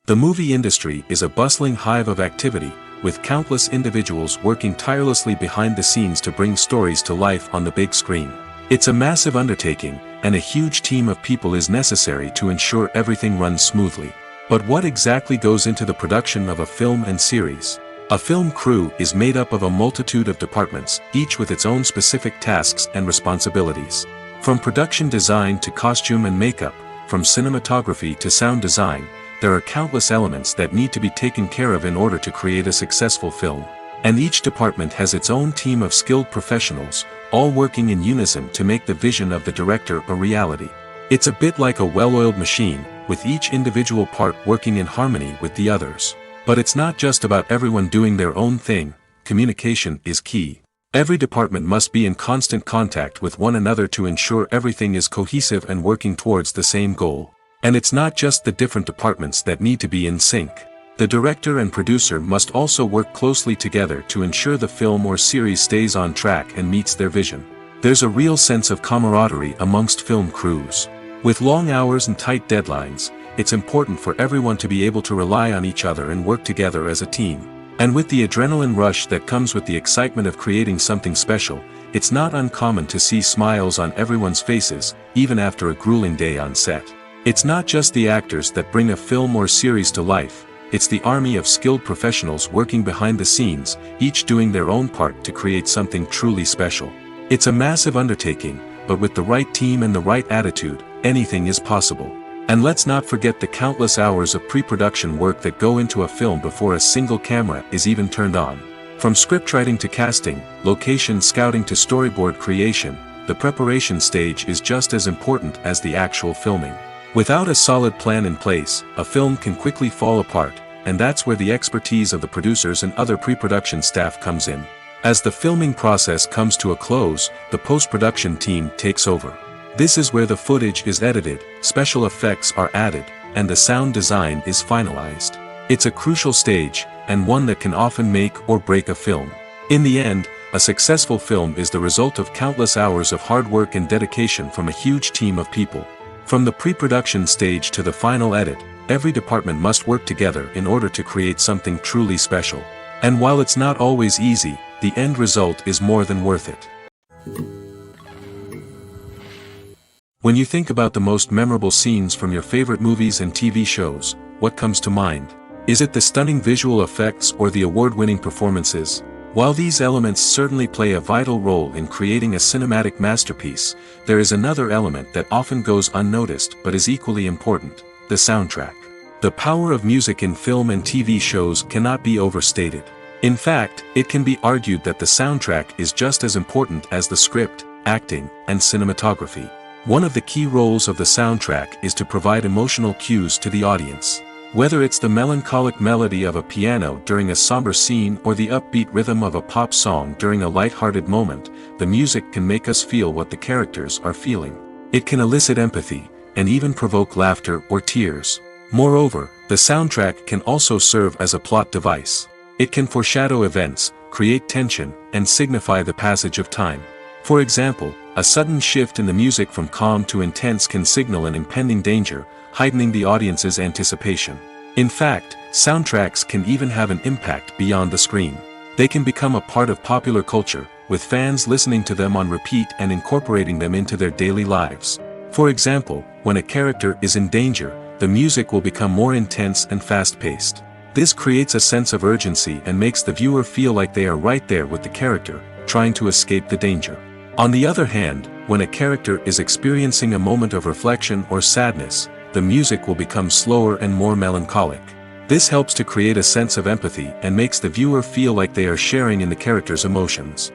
The movie industry is a bustling hive of activity, with countless individuals working tirelessly behind the scenes to bring stories to life on the big screen. It's a massive undertaking, and a huge team of people is necessary to ensure everything runs smoothly. But what exactly goes into the production of a film and series? A film crew is made up of a multitude of departments, each with its own specific tasks and responsibilities. From production design to costume and makeup, from cinematography to sound design, there are countless elements that need to be taken care of in order to create a successful film. And each department has its own team of skilled professionals, all working in unison to make the vision of the director a reality. It's a bit like a well-oiled machine, with each individual part working in harmony with the others. But it's not just about everyone doing their own thing. Communication is key. Every department must be in constant contact with one another to ensure everything is cohesive and working towards the same goal. And it's not just the different departments that need to be in sync. The director and producer must also work closely together to ensure the film or series stays on track and meets their vision. There's a real sense of camaraderie amongst film crews. With long hours and tight deadlines, it's important for everyone to be able to rely on each other and work together as a team. And with the adrenaline rush that comes with the excitement of creating something special, it's not uncommon to see smiles on everyone's faces, even after a grueling day on set. It's not just the actors that bring a film or series to life, it's the army of skilled professionals working behind the scenes, each doing their own part to create something truly special. It's a massive undertaking, but with the right team and the right attitude, anything is possible. And let's not forget the countless hours of pre-production work that go into a film before a single camera is even turned on. From scriptwriting to casting, location scouting to storyboard creation, the preparation stage is just as important as the actual filming. Without a solid plan in place, a film can quickly fall apart, and that's where the expertise of the producers and other pre-production staff comes in. As the filming process comes to a close, the post-production team takes over. This is where the footage is edited, special effects are added, and the sound design is finalized. It's a crucial stage, and one that can often make or break a film. In the end, a successful film is the result of countless hours of hard work and dedication from a huge team of people. From the pre-production stage to the final edit, every department must work together in order to create something truly special. And while it's not always easy, the end result is more than worth it. When you think about the most memorable scenes from your favorite movies and TV shows, what comes to mind? Is it the stunning visual effects or the award-winning performances? While these elements certainly play a vital role in creating a cinematic masterpiece, there is another element that often goes unnoticed but is equally important: the soundtrack. The power of music in film and TV shows cannot be overstated. In fact, it can be argued that the soundtrack is just as important as the script, acting, and cinematography. One of the key roles of the soundtrack is to provide emotional cues to the audience. Whether it's the melancholic melody of a piano during a somber scene or the upbeat rhythm of a pop song during a light-hearted moment, the music can make us feel what the characters are feeling. It can elicit empathy, and even provoke laughter or tears. Moreover, the soundtrack can also serve as a plot device. It can foreshadow events, create tension, and signify the passage of time. For example, a sudden shift in the music from calm to intense can signal an impending danger, heightening the audience's anticipation. In fact, soundtracks can even have an impact beyond the screen. They can become a part of popular culture, with fans listening to them on repeat and incorporating them into their daily lives. For example, when a character is in danger, the music will become more intense and fast-paced. This creates a sense of urgency and makes the viewer feel like they are right there with the character, trying to escape the danger. On the other hand, when a character is experiencing a moment of reflection or sadness, the music will become slower and more melancholic. This helps to create a sense of empathy and makes the viewer feel like they are sharing in the character's emotions.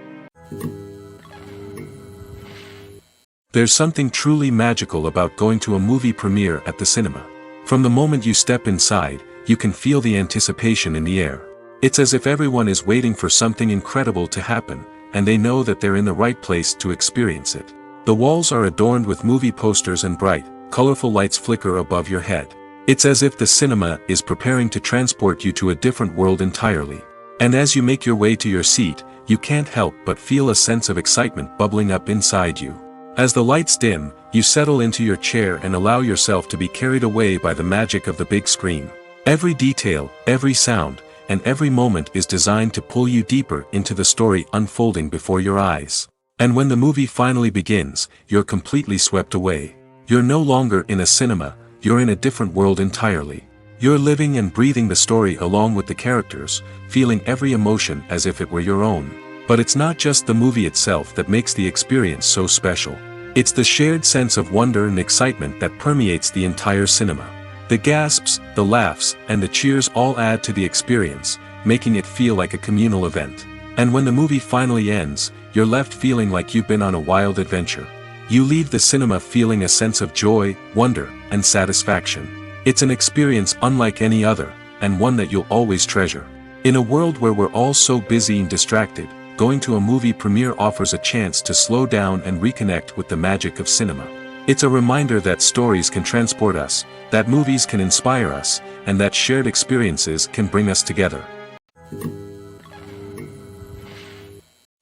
There's something truly magical about going to a movie premiere at the cinema. From the moment you step inside, you can feel the anticipation in the air. It's as if everyone is waiting for something incredible to happen, and they know that they're in the right place to experience it. The walls are adorned with movie posters and bright, colorful lights flicker above your head. It's as if the cinema is preparing to transport you to a different world entirely. And as you make your way to your seat, you can't help but feel a sense of excitement bubbling up inside you. As the lights dim, you settle into your chair and allow yourself to be carried away by the magic of the big screen. Every detail, every sound, and every moment is designed to pull you deeper into the story unfolding before your eyes. And when the movie finally begins, you're completely swept away. You're no longer in a cinema, you're in a different world entirely. You're living and breathing the story along with the characters, feeling every emotion as if it were your own. But it's not just the movie itself that makes the experience so special. It's the shared sense of wonder and excitement that permeates the entire cinema. The gasps, the laughs, and the cheers all add to the experience, making it feel like a communal event. And when the movie finally ends, you're left feeling like you've been on a wild adventure. You leave the cinema feeling a sense of joy, wonder, and satisfaction. It's an experience unlike any other, and one that you'll always treasure. In a world where we're all so busy and distracted, going to a movie premiere offers a chance to slow down and reconnect with the magic of cinema. It's a reminder that stories can transport us, that movies can inspire us, and that shared experiences can bring us together.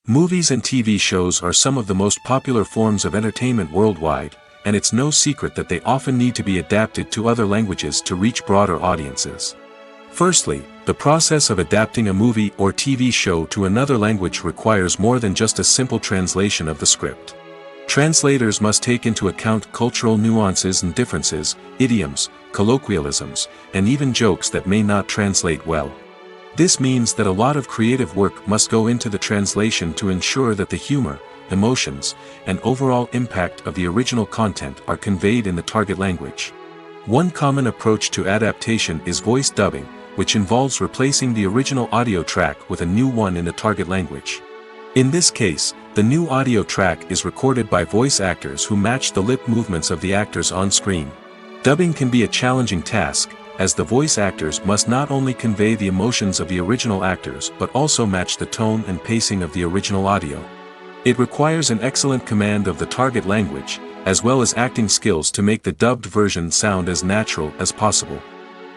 Movies and TV shows are some of the most popular forms of entertainment worldwide, and it's no secret that they often need to be adapted to other languages to reach broader audiences. Firstly, the process of adapting a movie or TV show to another language requires more than just a simple translation of the script. Translators must take into account cultural nuances and differences, idioms, colloquialisms, and even jokes that may not translate well. This means that a lot of creative work must go into the translation to ensure that the humor, emotions, and overall impact of the original content are conveyed in the target language. One common approach to adaptation is voice dubbing, which involves replacing the original audio track with a new one in the target language. In this case, the new audio track is recorded by voice actors who match the lip movements of the actors on screen. Dubbing can be a challenging task, as the voice actors must not only convey the emotions of the original actors but also match the tone and pacing of the original audio. It requires an excellent command of the target language, as well as acting skills to make the dubbed version sound as natural as possible.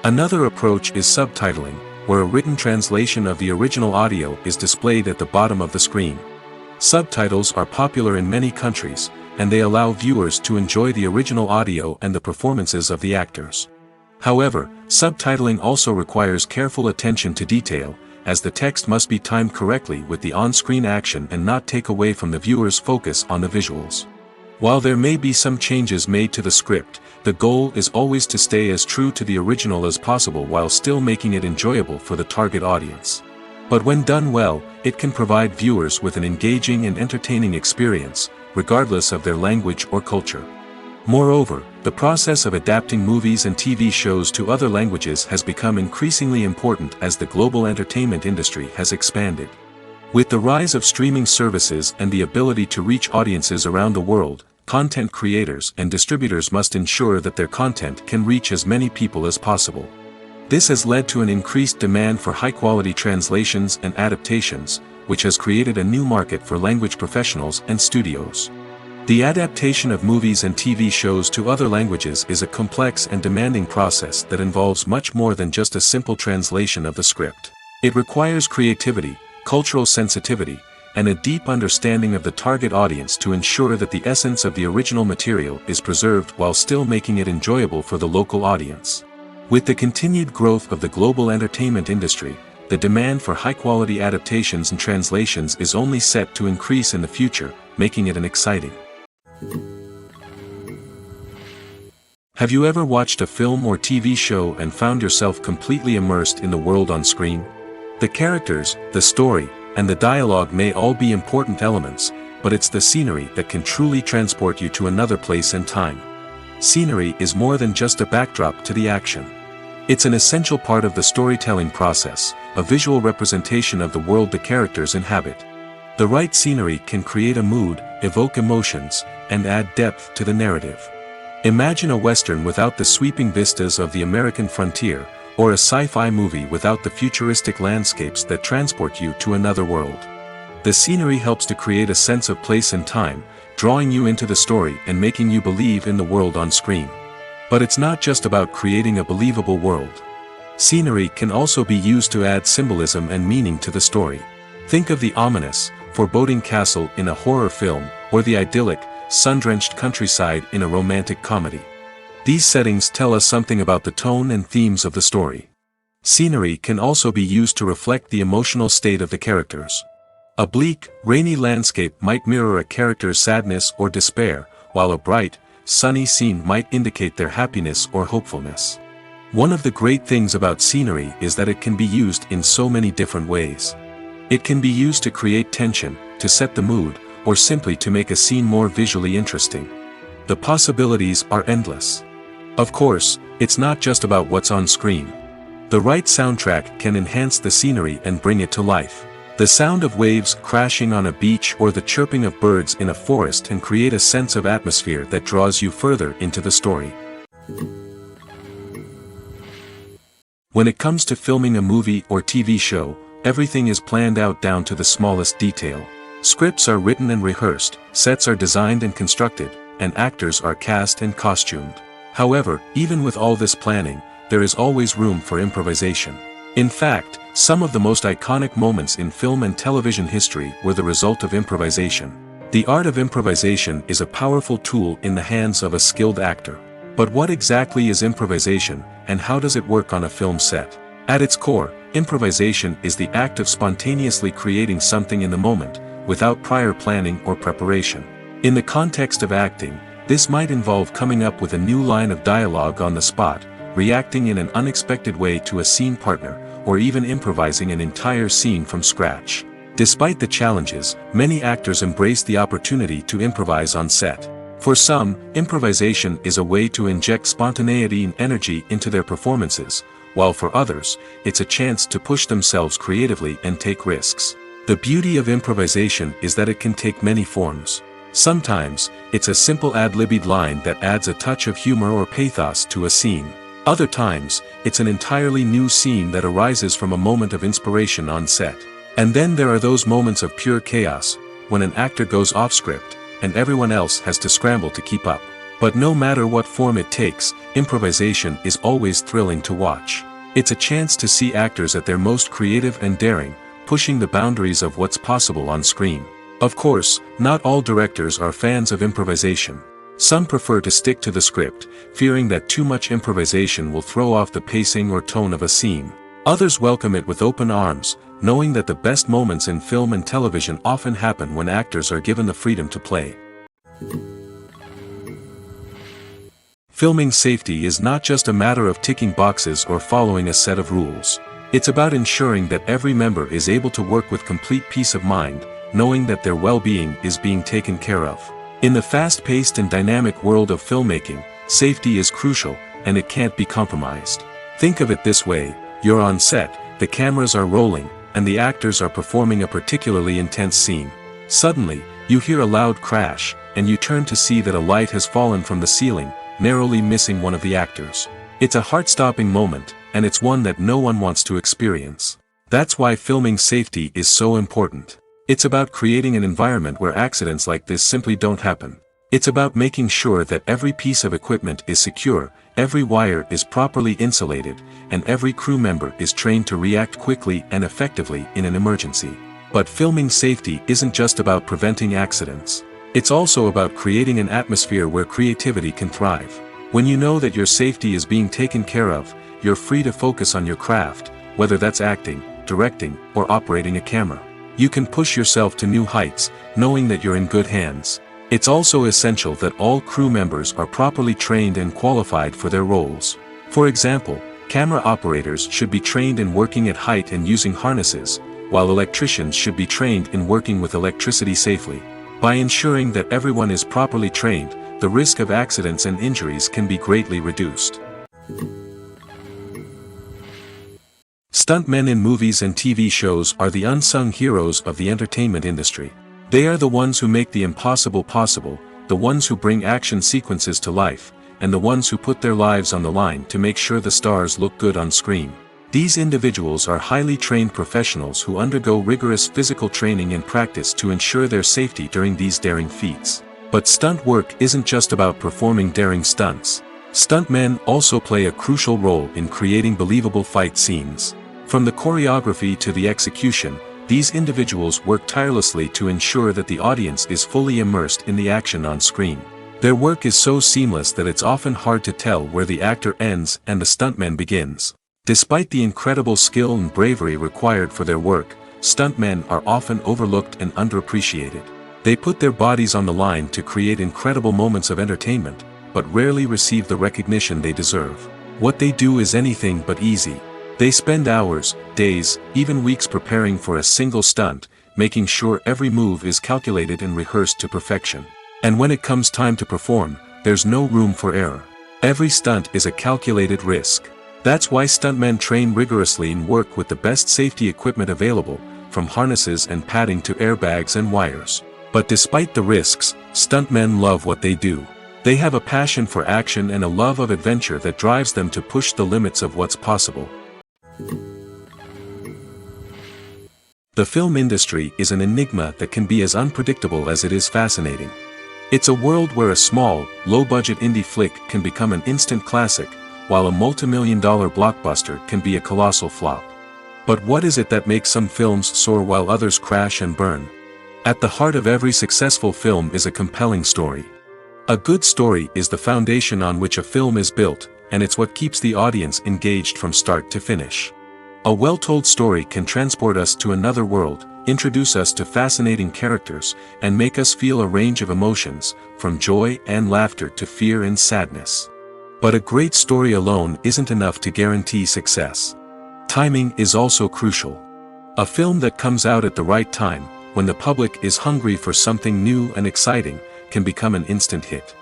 Another approach is subtitling, where a written translation of the original audio is displayed at the bottom of the screen. Subtitles are popular in many countries, and they allow viewers to enjoy the original audio and the performances of the actors. However, subtitling also requires careful attention to detail, as the text must be timed correctly with the on-screen action and not take away from the viewer's focus on the visuals. While there may be some changes made to the script, the goal is always to stay as true to the original as possible while still making it enjoyable for the target audience. But when done well, it can provide viewers with an engaging and entertaining experience, regardless of their language or culture. Moreover, the process of adapting movies and TV shows to other languages has become increasingly important as the global entertainment industry has expanded. With the rise of streaming services and the ability to reach audiences around the world, content creators and distributors must ensure that their content can reach as many people as possible. This has led to an increased demand for high-quality translations and adaptations, which has created a new market for language professionals and studios. The adaptation of movies and TV shows to other languages is a complex and demanding process that involves much more than just a simple translation of the script. It requires creativity, cultural sensitivity, and a deep understanding of the target audience to ensure that the essence of the original material is preserved while still making it enjoyable for the local audience. With the continued growth of the global entertainment industry, the demand for high-quality adaptations and translations is only set to increase in the future, making it exciting. Have you ever watched a film or TV show and found yourself completely immersed in the world on screen? The characters, the story, and the dialogue may all be important elements, but it's the scenery that can truly transport you to another place and time. Scenery is more than just a backdrop to the action. It's an essential part of the storytelling process, a visual representation of the world the characters inhabit. The right scenery can create a mood, evoke emotions, and add depth to the narrative. Imagine a Western without the sweeping vistas of the American frontier, or a sci-fi movie without the futuristic landscapes that transport you to another world. The scenery helps to create a sense of place and time, drawing you into the story and making you believe in the world on screen. But it's not just about creating a believable world. Scenery can also be used to add symbolism and meaning to the story. Think of the ominous, foreboding castle in a horror film, or the idyllic, sun-drenched countryside in a romantic comedy. These settings tell us something about the tone and themes of the story. Scenery can also be used to reflect the emotional state of the characters. A bleak, rainy landscape might mirror a character's sadness or despair, while a bright, sunny scene might indicate their happiness or hopefulness. One of the great things about scenery is that it can be used in so many different ways. It can be used to create tension, to set the mood, or simply to make a scene more visually interesting. The possibilities are endless. Of course, it's not just about what's on screen. The right soundtrack can enhance the scenery and bring it to life. The sound of waves crashing on a beach or the chirping of birds in a forest can create a sense of atmosphere that draws you further into the story. When it comes to filming a movie or TV show, everything is planned out down to the smallest detail. Scripts are written and rehearsed, sets are designed and constructed, and actors are cast and costumed. However, even with all this planning, there is always room for improvisation. In fact, some of the most iconic moments in film and television history were the result of improvisation. The art of improvisation is a powerful tool in the hands of a skilled actor. But what exactly is improvisation, and how does it work on a film set? At its core, improvisation is the act of spontaneously creating something in the moment, without prior planning or preparation. In the context of acting, this might involve coming up with a new line of dialogue on the spot, reacting in an unexpected way to a scene partner, or even improvising an entire scene from scratch. Despite the challenges, many actors embrace the opportunity to improvise on set. For some, improvisation is a way to inject spontaneity and energy into their performances, while for others, it's a chance to push themselves creatively and take risks. The beauty of improvisation is that it can take many forms. Sometimes, it's a simple ad-libbed line that adds a touch of humor or pathos to a scene. Other times, it's an entirely new scene that arises from a moment of inspiration on set. And then there are those moments of pure chaos, when an actor goes off script, and everyone else has to scramble to keep up. But no matter what form it takes, improvisation is always thrilling to watch. It's a chance to see actors at their most creative and daring, pushing the boundaries of what's possible on screen. Of course, not all directors are fans of improvisation. Some prefer to stick to the script, fearing that too much improvisation will throw off the pacing or tone of a scene. Others welcome it with open arms, knowing that the best moments in film and television often happen when actors are given the freedom to play. Filming safety is not just a matter of ticking boxes or following a set of rules. It's about ensuring that every member is able to work with complete peace of mind, knowing that their well-being is being taken care of. In the fast-paced and dynamic world of filmmaking, safety is crucial, and it can't be compromised. Think of it this way: you're on set, the cameras are rolling, and the actors are performing a particularly intense scene. Suddenly, you hear a loud crash, and you turn to see that a light has fallen from the ceiling, narrowly missing one of the actors. It's a heart-stopping moment, and it's one that no one wants to experience. That's why filming safety is so important. It's about creating an environment where accidents like this simply don't happen. It's about making sure that every piece of equipment is secure, every wire is properly insulated, and every crew member is trained to react quickly and effectively in an emergency. But filming safety isn't just about preventing accidents. It's also about creating an atmosphere where creativity can thrive. When you know that your safety is being taken care of, you're free to focus on your craft, whether that's acting, directing, or operating a camera. You can push yourself to new heights, knowing that you're in good hands. It's also essential that all crew members are properly trained and qualified for their roles. For example, camera operators should be trained in working at height and using harnesses, while electricians should be trained in working with electricity safely. By ensuring that everyone is properly trained, the risk of accidents and injuries can be greatly reduced. Stuntmen in movies and TV shows are the unsung heroes of the entertainment industry. They are the ones who make the impossible possible, the ones who bring action sequences to life, and the ones who put their lives on the line to make sure the stars look good on screen. These individuals are highly trained professionals who undergo rigorous physical training and practice to ensure their safety during these daring feats. But stunt work isn't just about performing daring stunts. Stuntmen also play a crucial role in creating believable fight scenes. From the choreography to the execution, these individuals work tirelessly to ensure that the audience is fully immersed in the action on screen. Their work is so seamless that it's often hard to tell where the actor ends and the stuntman begins. Despite the incredible skill and bravery required for their work, stuntmen are often overlooked and underappreciated. They put their bodies on the line to create incredible moments of entertainment, but rarely receive the recognition they deserve. What they do is anything but easy. They spend hours, days, even weeks preparing for a single stunt, making sure every move is calculated and rehearsed to perfection. And when it comes time to perform, there's no room for error. Every stunt is a calculated risk. That's why stuntmen train rigorously and work with the best safety equipment available, from harnesses and padding to airbags and wires. But despite the risks, stuntmen love what they do. They have a passion for action and a love of adventure that drives them to push the limits of what's possible. The film industry is an enigma that can be as unpredictable as it is fascinating. It's a world where a small, low-budget indie flick can become an instant classic, while a multi-million-dollar blockbuster can be a colossal flop. But what is it that makes some films soar while others crash and burn? At the heart of every successful film is a compelling story. A good story is the foundation on which a film is built, and it's what keeps the audience engaged from start to finish. A well-told story can transport us to another world, introduce us to fascinating characters, and make us feel a range of emotions, from joy and laughter to fear and sadness. But a great story alone isn't enough to guarantee success. Timing is also crucial. A film that comes out at the right time, when the public is hungry for something new and exciting, can become an instant hit.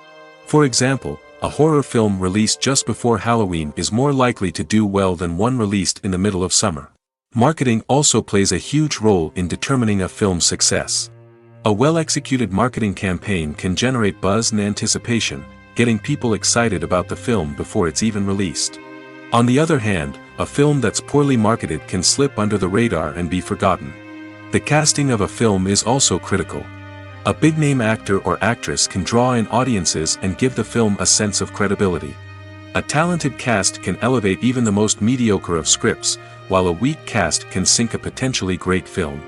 For example, a horror film released just before Halloween is more likely to do well than one released in the middle of summer. Marketing also plays a huge role in determining a film's success. A well-executed marketing campaign can generate buzz and anticipation, getting people excited about the film before it's even released. On the other hand, a film that's poorly marketed can slip under the radar and be forgotten. The casting of a film is also critical. A big-name actor or actress can draw in audiences and give the film a sense of credibility. A talented cast can elevate even the most mediocre of scripts, while a weak cast can sink a potentially great film.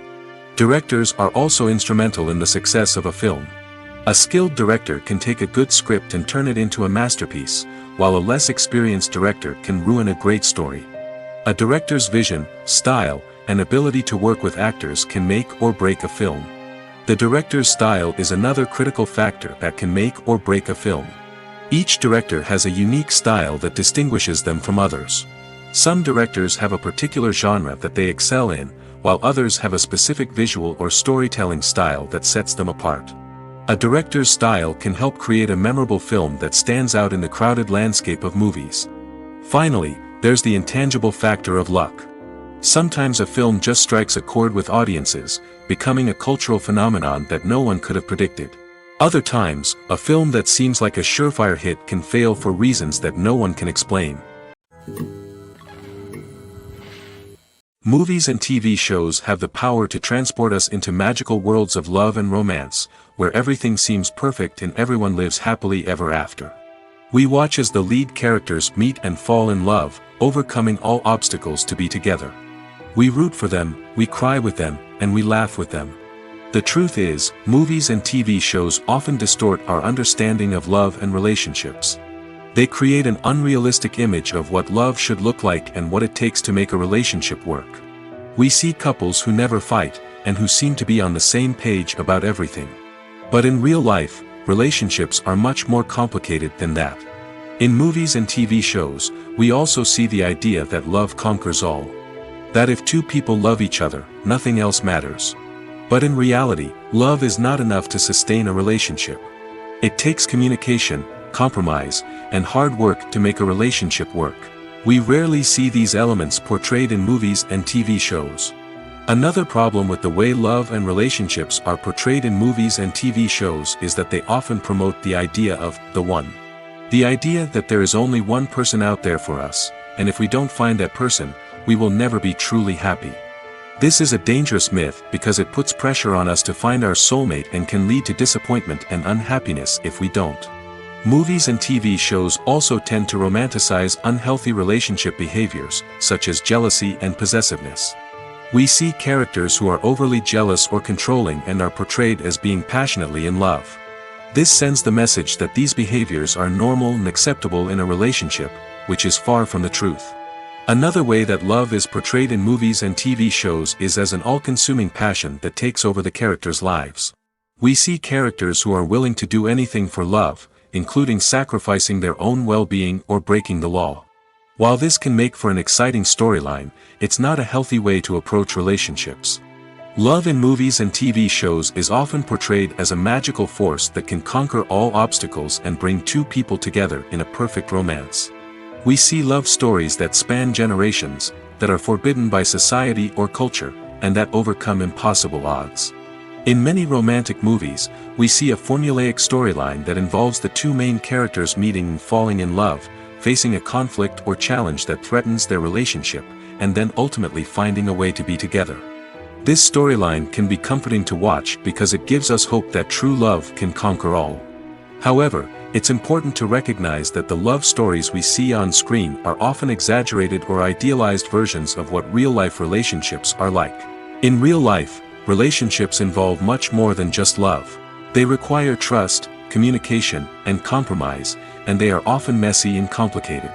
Directors are also instrumental in the success of a film. A skilled director can take a good script and turn it into a masterpiece, while a less experienced director can ruin a great story. A director's vision, style, and ability to work with actors can make or break a film. The director's style is another critical factor that can make or break a film. Each director has a unique style that distinguishes them from others. Some directors have a particular genre that they excel in, while others have a specific visual or storytelling style that sets them apart. A director's style can help create a memorable film that stands out in the crowded landscape of movies. Finally, there's the intangible factor of luck. Sometimes a film just strikes a chord with audiences, becoming a cultural phenomenon that no one could have predicted. Other times, a film that seems like a surefire hit can fail for reasons that no one can explain. Movies and TV shows have the power to transport us into magical worlds of love and romance, where everything seems perfect and everyone lives happily ever after. We watch as the lead characters meet and fall in love, overcoming all obstacles to be together. We root for them, we cry with them, and we laugh with them. The truth is, movies and TV shows often distort our understanding of love and relationships. They create an unrealistic image of what love should look like and what it takes to make a relationship work. We see couples who never fight, and who seem to be on the same page about everything. But in real life, relationships are much more complicated than that. In movies and TV shows, we also see the idea that love conquers all. That if two people love each other, nothing else matters. But in reality, love is not enough to sustain a relationship. It takes communication, compromise, and hard work to make a relationship work. We rarely see these elements portrayed in movies and TV shows. Another problem with the way love and relationships are portrayed in movies and TV shows is that they often promote the idea of the one. The idea that there is only one person out there for us, and if we don't find that person, we will never be truly happy. This is a dangerous myth because it puts pressure on us to find our soulmate and can lead to disappointment and unhappiness if we don't. Movies and TV shows also tend to romanticize unhealthy relationship behaviors, such as jealousy and possessiveness. We see characters who are overly jealous or controlling and are portrayed as being passionately in love. This sends the message that these behaviors are normal and acceptable in a relationship, which is far from the truth. Another way that love is portrayed in movies and TV shows is as an all-consuming passion that takes over the characters' lives. We see characters who are willing to do anything for love, including sacrificing their own well-being or breaking the law. While this can make for an exciting storyline, it's not a healthy way to approach relationships. Love in movies and TV shows is often portrayed as a magical force that can conquer all obstacles and bring two people together in a perfect romance. We see love stories that span generations, that are forbidden by society or culture, and that overcome impossible odds. In many romantic movies, we see a formulaic storyline that involves the two main characters meeting and falling in love, facing a conflict or challenge that threatens their relationship, and then ultimately finding a way to be together. This storyline can be comforting to watch because it gives us hope that true love can conquer all. However, it's important to recognize that the love stories we see on screen are often exaggerated or idealized versions of what real-life relationships are like. In real life, relationships involve much more than just love. They require trust, communication, and compromise, and they are often messy and complicated.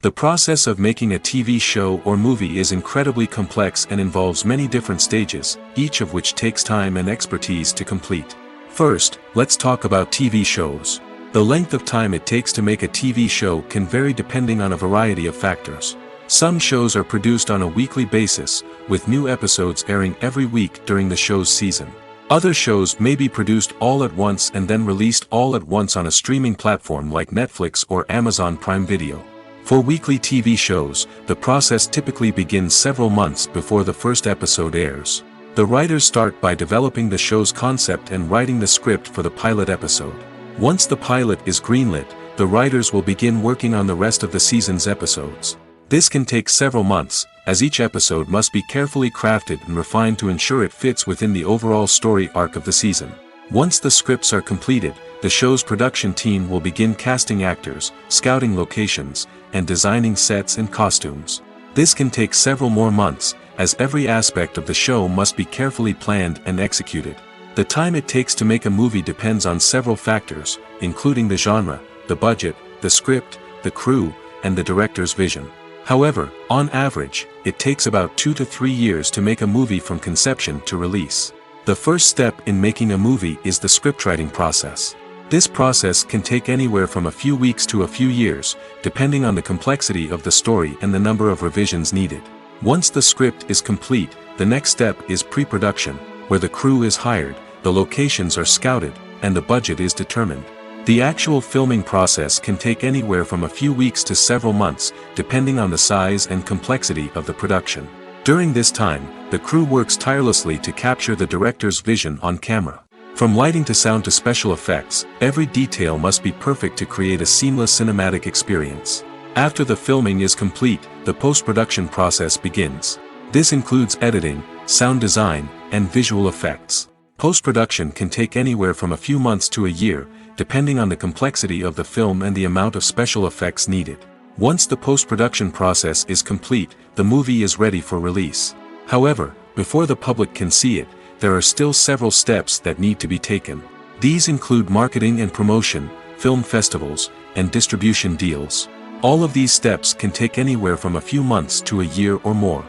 The process of making a TV show or movie is incredibly complex and involves many different stages, each of which takes time and expertise to complete. First, let's talk about TV shows. The length of time it takes to make a TV show can vary depending on a variety of factors. Some shows are produced on a weekly basis, with new episodes airing every week during the show's season. Other shows may be produced all at once and then released all at once on a streaming platform like Netflix or Amazon Prime Video. For weekly TV shows, the process typically begins several months before the first episode airs. The writers start by developing the show's concept and writing the script for the pilot episode. Once the pilot is greenlit, the writers will begin working on the rest of the season's episodes. This can take several months, as each episode must be carefully crafted and refined to ensure it fits within the overall story arc of the season. Once the scripts are completed, the show's production team will begin casting actors, scouting locations, and designing sets and costumes. This can take several more months, as every aspect of the show must be carefully planned and executed. The time it takes to make a movie depends on several factors, including the genre, the budget, the script, the crew, and the director's vision. However, on average, it takes about 2 to 3 years to make a movie from conception to release. The first step in making a movie is the scriptwriting process. This process can take anywhere from a few weeks to a few years, depending on the complexity of the story and the number of revisions needed. Once the script is complete, the next step is pre-production, where the crew is hired, the locations are scouted, and the budget is determined. The actual filming process can take anywhere from a few weeks to several months, depending on the size and complexity of the production. During this time, the crew works tirelessly to capture the director's vision on camera. From lighting to sound to special effects, every detail must be perfect to create a seamless cinematic experience. After the filming is complete, the post-production process begins. This includes editing, sound design, and visual effects. Post-production can take anywhere from a few months to a year, depending on the complexity of the film and the amount of special effects needed. Once the post-production process is complete, the movie is ready for release. However, before the public can see it, there are still several steps that need to be taken. These include marketing and promotion, film festivals, and distribution deals. All of these steps can take anywhere from a few months to a year or more.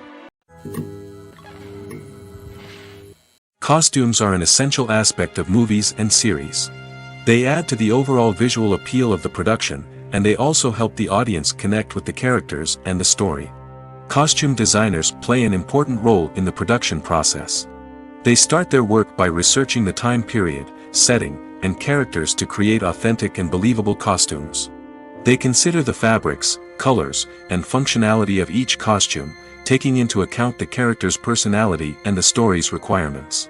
Costumes are an essential aspect of movies and series. They add to the overall visual appeal of the production, and they also help the audience connect with the characters and the story. Costume designers play an important role in the production process. They start their work by researching the time period, setting, and characters to create authentic and believable costumes. They consider the fabrics, colors, and functionality of each costume, taking into account the character's personality and the story's requirements.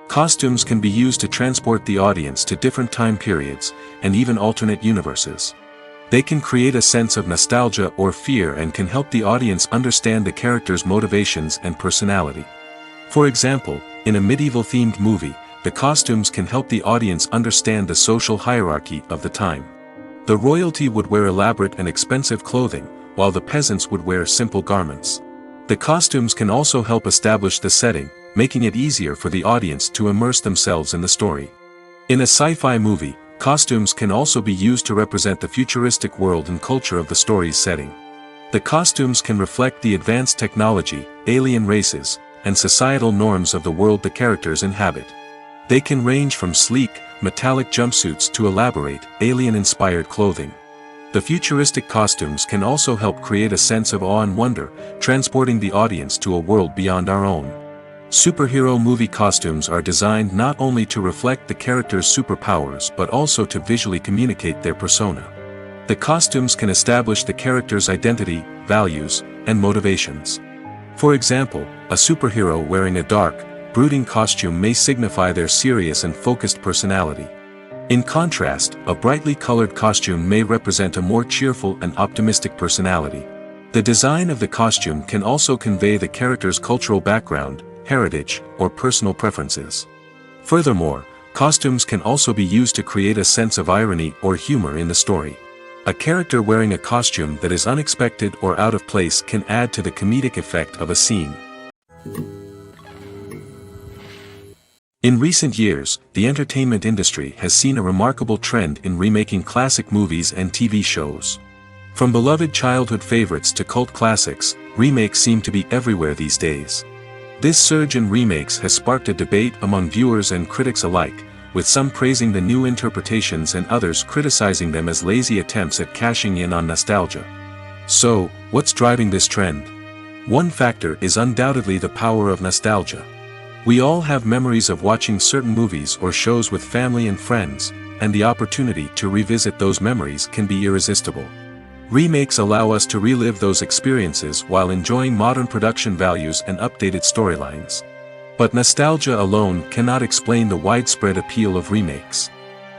Costumes can be used to transport the audience to different time periods, and even alternate universes. They can create a sense of nostalgia or fear and can help the audience understand the character's motivations and personality. For example, in a medieval-themed movie, the costumes can help the audience understand the social hierarchy of the time. The royalty would wear elaborate and expensive clothing, while the peasants would wear simple garments. The costumes can also help establish the setting, making it easier for the audience to immerse themselves in the story. In a sci-fi movie, Costumes can also be used to represent the futuristic world and culture of the story's setting. The costumes can reflect the advanced technology, alien races, and societal norms of the world the characters inhabit. They can range from sleek, metallic jumpsuits to elaborate, alien-inspired clothing. The futuristic costumes can also help create a sense of awe and wonder, transporting the audience to a world beyond our own. Superhero movie costumes are designed not only to reflect the character's superpowers but also to visually communicate their persona. The costumes can establish the character's identity, values, and motivations. For example, a superhero wearing a dark, brooding costume may signify their serious and focused personality. In contrast, a brightly colored costume may represent a more cheerful and optimistic personality. The design of the costume can also convey the character's cultural background, heritage, or personal preferences. Furthermore, costumes can also be used to create a sense of irony or humor in the story. A character wearing a costume that is unexpected or out of place can add to the comedic effect of a scene. In recent years, the entertainment industry has seen a remarkable trend in remaking classic movies and TV shows. From beloved childhood favorites to cult classics, remakes seem to be everywhere these days. This surge in remakes has sparked a debate among viewers and critics alike, with some praising the new interpretations and others criticizing them as lazy attempts at cashing in on nostalgia. So, what's driving this trend? One factor is undoubtedly the power of nostalgia. We all have memories of watching certain movies or shows with family and friends, and the opportunity to revisit those memories can be irresistible. Remakes allow us to relive those experiences while enjoying modern production values and updated storylines. But nostalgia alone cannot explain the widespread appeal of remakes.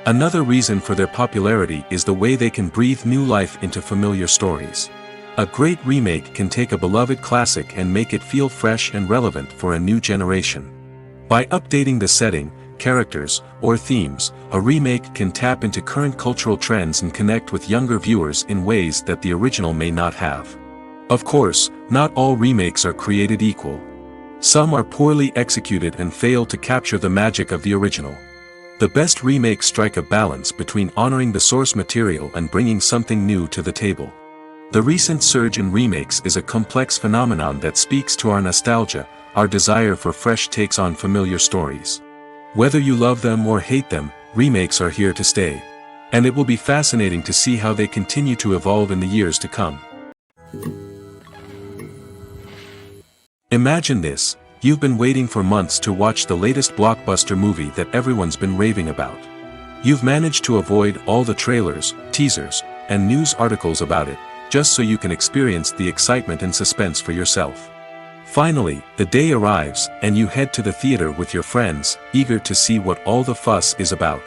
Another reason for their popularity is the way they can breathe new life into familiar stories. A great remake can take a beloved classic and make it feel fresh and relevant for a new generation. By updating the setting, characters, or themes, a remake can tap into current cultural trends and connect with younger viewers in ways that the original may not have. Of course, not all remakes are created equal. Some are poorly executed and fail to capture the magic of the original. The best remakes strike a balance between honoring the source material and bringing something new to the table. The recent surge in remakes is a complex phenomenon that speaks to our nostalgia, our desire for fresh takes on familiar stories. Whether you love them or hate them, remakes are here to stay. And it will be fascinating to see how they continue to evolve in the years to come. Imagine this: you've been waiting for months to watch the latest blockbuster movie that everyone's been raving about. You've managed to avoid all the trailers, teasers, and news articles about it, just so you can experience the excitement and suspense for yourself. Finally, the day arrives, and you head to the theater with your friends, eager to see what all the fuss is about.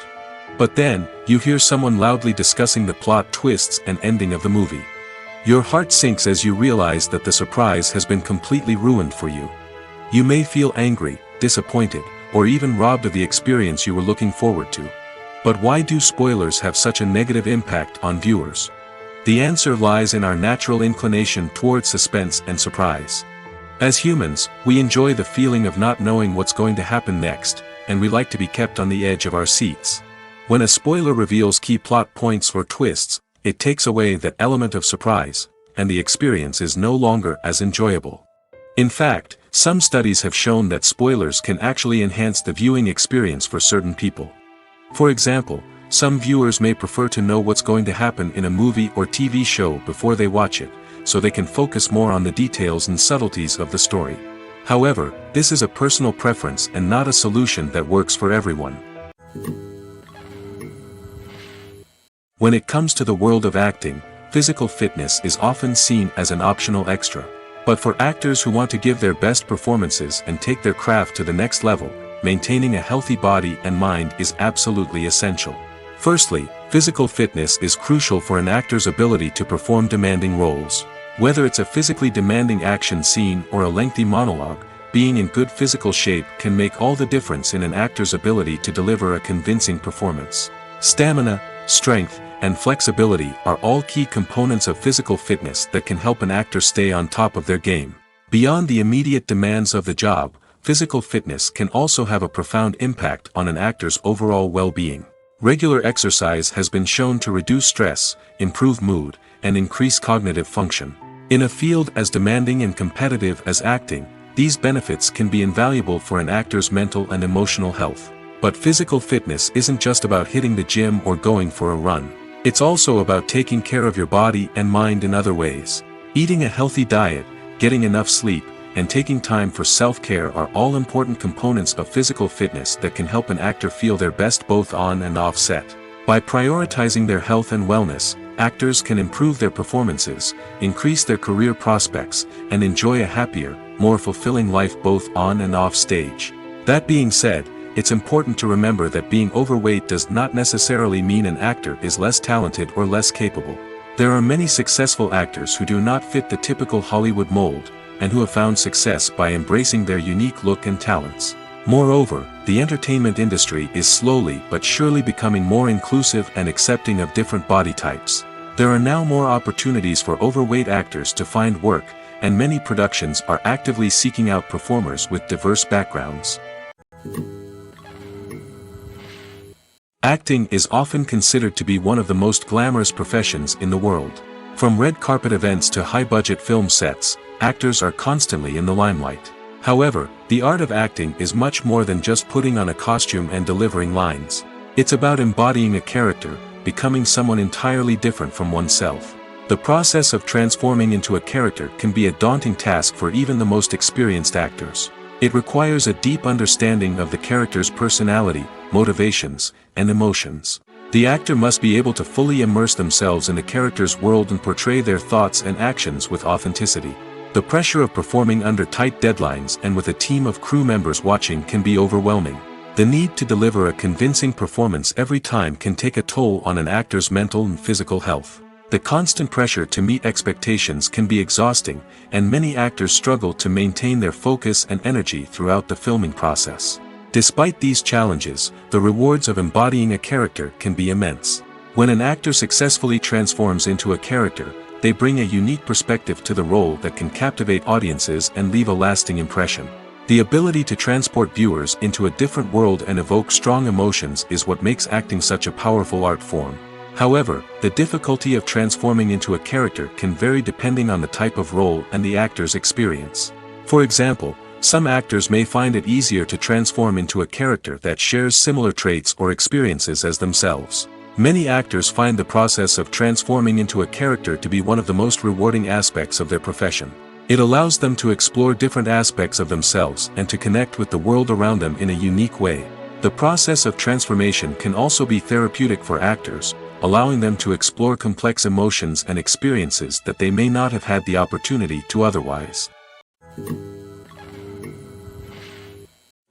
But then, you hear someone loudly discussing the plot twists and ending of the movie. Your heart sinks as you realize that the surprise has been completely ruined for you. You may feel angry, disappointed, or even robbed of the experience you were looking forward to. But why do spoilers have such a negative impact on viewers? The answer lies in our natural inclination towards suspense and surprise. As humans, we enjoy the feeling of not knowing what's going to happen next, and we like to be kept on the edge of our seats. When a spoiler reveals key plot points or twists, it takes away that element of surprise, and the experience is no longer as enjoyable. In fact, some studies have shown that spoilers can actually enhance the viewing experience for certain people. For example, some viewers may prefer to know what's going to happen in a movie or TV show before they watch it, so they can focus more on the details and subtleties of the story. However, this is a personal preference and not a solution that works for everyone. When it comes to the world of acting, physical fitness is often seen as an optional extra. But for actors who want to give their best performances and take their craft to the next level, maintaining a healthy body and mind is absolutely essential. Firstly, physical fitness is crucial for an actor's ability to perform demanding roles. Whether it's a physically demanding action scene or a lengthy monologue, being in good physical shape can make all the difference in an actor's ability to deliver a convincing performance. Stamina, strength, and flexibility are all key components of physical fitness that can help an actor stay on top of their game. Beyond the immediate demands of the job, physical fitness can also have a profound impact on an actor's overall well-being. Regular exercise has been shown to reduce stress, improve mood, and increase cognitive function. In a field as demanding and competitive as acting, these benefits can be invaluable for an actor's mental and emotional health. But physical fitness isn't just about hitting the gym or going for a run. It's also about taking care of your body and mind in other ways. Eating a healthy diet, getting enough sleep, and taking time for self-care are all important components of physical fitness that can help an actor feel their best both on and off set. By prioritizing their health and wellness, actors can improve their performances, increase their career prospects, and enjoy a happier, more fulfilling life both on and off stage. That being said, it's important to remember that being overweight does not necessarily mean an actor is less talented or less capable. There are many successful actors who do not fit the typical Hollywood mold, and who have found success by embracing their unique look and talents. Moreover, the entertainment industry is slowly but surely becoming more inclusive and accepting of different body types. There are now more opportunities for overweight actors to find work, and many productions are actively seeking out performers with diverse backgrounds. Acting is often considered to be one of the most glamorous professions in the world. From red carpet events to high-budget film sets, actors are constantly in the limelight. However, the art of acting is much more than just putting on a costume and delivering lines. It's about embodying a character, becoming someone entirely different from oneself. The process of transforming into a character can be a daunting task for even the most experienced actors. It requires a deep understanding of the character's personality, motivations, and emotions. The actor must be able to fully immerse themselves in the character's world and portray their thoughts and actions with authenticity. The pressure of performing under tight deadlines and with a team of crew members watching can be overwhelming. The need to deliver a convincing performance every time can take a toll on an actor's mental and physical health. The constant pressure to meet expectations can be exhausting, and many actors struggle to maintain their focus and energy throughout the filming process. Despite these challenges, the rewards of embodying a character can be immense. When an actor successfully transforms into a character, they bring a unique perspective to the role that can captivate audiences and leave a lasting impression. The ability to transport viewers into a different world and evoke strong emotions is what makes acting such a powerful art form. However, the difficulty of transforming into a character can vary depending on the type of role and the actor's experience. For example, some actors may find it easier to transform into a character that shares similar traits or experiences as themselves. Many actors find the process of transforming into a character to be one of the most rewarding aspects of their profession. It allows them to explore different aspects of themselves and to connect with the world around them in a unique way. The process of transformation can also be therapeutic for actors, allowing them to explore complex emotions and experiences that they may not have had the opportunity to otherwise.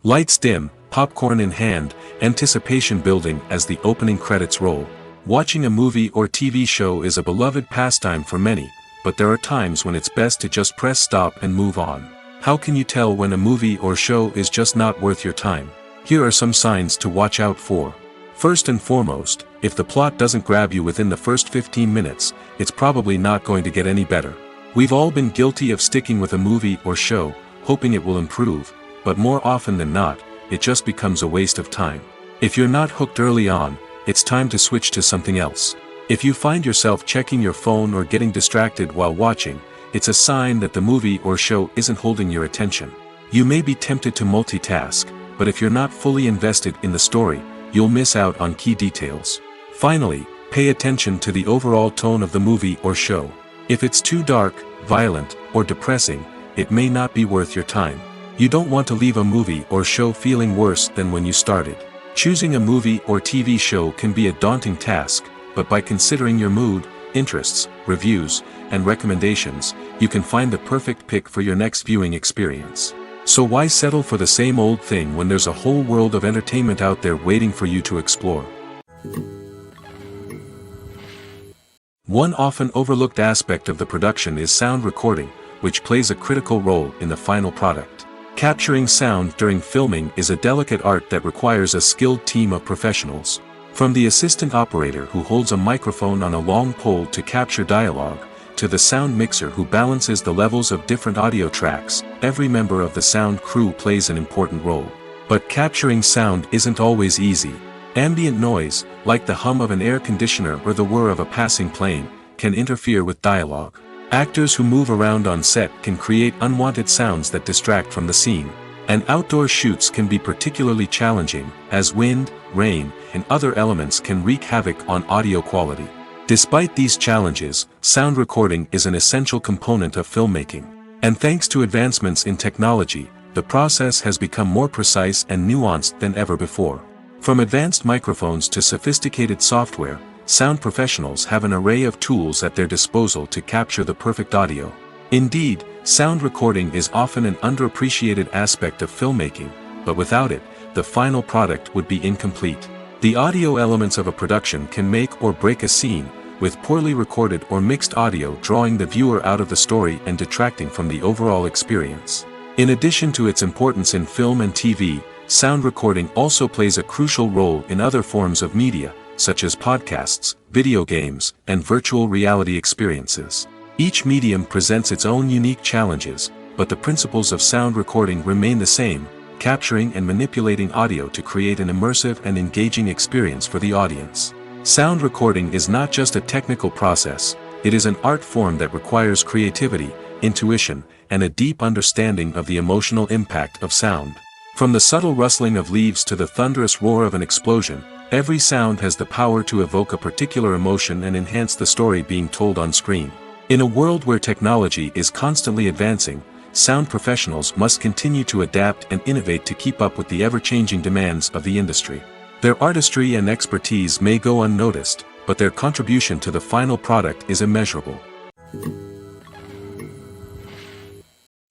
Lights dim, popcorn in hand, anticipation building as the opening credits roll. Watching a movie or TV show is a beloved pastime for many, but there are times when it's best to just press stop and move on. How can you tell when a movie or show is just not worth your time? Here are some signs to watch out for. First and foremost, if the plot doesn't grab you within the first 15 minutes, it's probably not going to get any better. We've all been guilty of sticking with a movie or show, hoping it will improve, but more often than not, it just becomes a waste of time. If you're not hooked early on, it's time to switch to something else. If you find yourself checking your phone or getting distracted while watching, it's a sign that the movie or show isn't holding your attention. You may be tempted to multitask, but if you're not fully invested in the story, you'll miss out on key details. Finally, pay attention to the overall tone of the movie or show. If it's too dark, violent, or depressing, it may not be worth your time. You don't want to leave a movie or show feeling worse than when you started. Choosing a movie or TV show can be a daunting task, but by considering your mood, interests, reviews, and recommendations, you can find the perfect pick for your next viewing experience. So why settle for the same old thing when there's a whole world of entertainment out there waiting for you to explore? One often overlooked aspect of the production is sound recording, which plays a critical role in the final product. Capturing sound during filming is a delicate art that requires a skilled team of professionals. From the assistant operator who holds a microphone on a long pole to capture dialogue, to the sound mixer who balances the levels of different audio tracks, every member of the sound crew plays an important role. But capturing sound isn't always easy. Ambient noise, like the hum of an air conditioner or the whir of a passing plane, can interfere with dialogue. Actors who move around on set can create unwanted sounds that distract from the scene. And outdoor shoots can be particularly challenging, as wind, rain, and other elements can wreak havoc on audio quality. Despite these challenges, sound recording is an essential component of filmmaking. And thanks to advancements in technology, the process has become more precise and nuanced than ever before. From advanced microphones to sophisticated software, sound professionals have an array of tools at their disposal to capture the perfect audio. Indeed, sound recording is often an underappreciated aspect of filmmaking, but without it, the final product would be incomplete. The audio elements of a production can make or break a scene, with poorly recorded or mixed audio drawing the viewer out of the story and detracting from the overall experience. In addition to its importance in film and TV, sound recording also plays a crucial role in other forms of media, such as podcasts, video games, and virtual reality experiences. Each medium presents its own unique challenges, but the principles of sound recording remain the same, capturing and manipulating audio to create an immersive and engaging experience for the audience. Sound recording is not just a technical process, it is an art form that requires creativity, intuition, and a deep understanding of the emotional impact of sound. From the subtle rustling of leaves to the thunderous roar of an explosion, every sound has the power to evoke a particular emotion and enhance the story being told on screen. In a world where technology is constantly advancing, sound professionals must continue to adapt and innovate to keep up with the ever-changing demands of the industry. Their artistry and expertise may go unnoticed, but their contribution to the final product is immeasurable.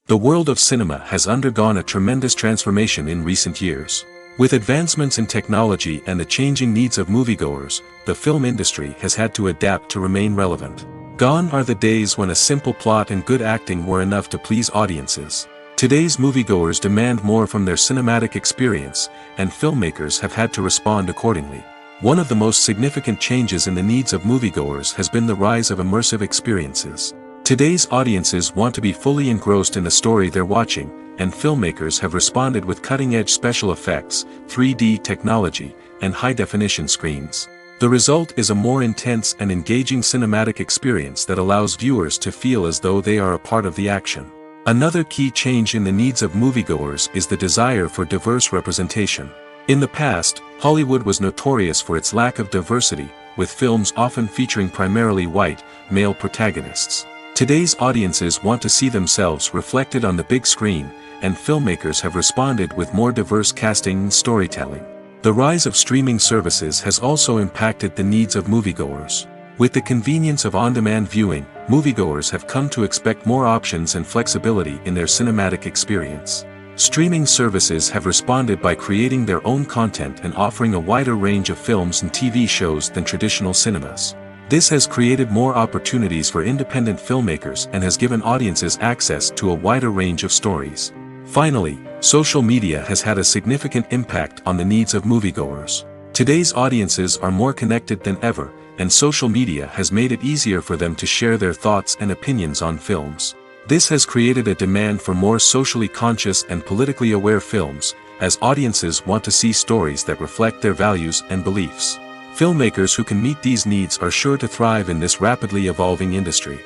The world of cinema has undergone a tremendous transformation in recent years. With advancements in technology and the changing needs of moviegoers, the film industry has had to adapt to remain relevant. Gone are the days when a simple plot and good acting were enough to please audiences. Today's moviegoers demand more from their cinematic experience, and filmmakers have had to respond accordingly. One of the most significant changes in the needs of moviegoers has been the rise of immersive experiences. Today's audiences want to be fully engrossed in the story they're watching, and filmmakers have responded with cutting-edge special effects, 3D technology, and high-definition screens. The result is a more intense and engaging cinematic experience that allows viewers to feel as though they are a part of the action. Another key change in the needs of moviegoers is the desire for diverse representation. In the past, Hollywood was notorious for its lack of diversity, with films often featuring primarily white, male protagonists. Today's audiences want to see themselves reflected on the big screen, and filmmakers have responded with more diverse casting and storytelling. The rise of streaming services has also impacted the needs of moviegoers. With the convenience of on-demand viewing, moviegoers have come to expect more options and flexibility in their cinematic experience. Streaming services have responded by creating their own content and offering a wider range of films and TV shows than traditional cinemas. This has created more opportunities for independent filmmakers and has given audiences access to a wider range of stories. Finally, social media has had a significant impact on the needs of moviegoers. Today's audiences are more connected than ever, and social media has made it easier for them to share their thoughts and opinions on films. This has created a demand for more socially conscious and politically aware films, as audiences want to see stories that reflect their values and beliefs. Filmmakers who can meet these needs are sure to thrive in this rapidly evolving industry.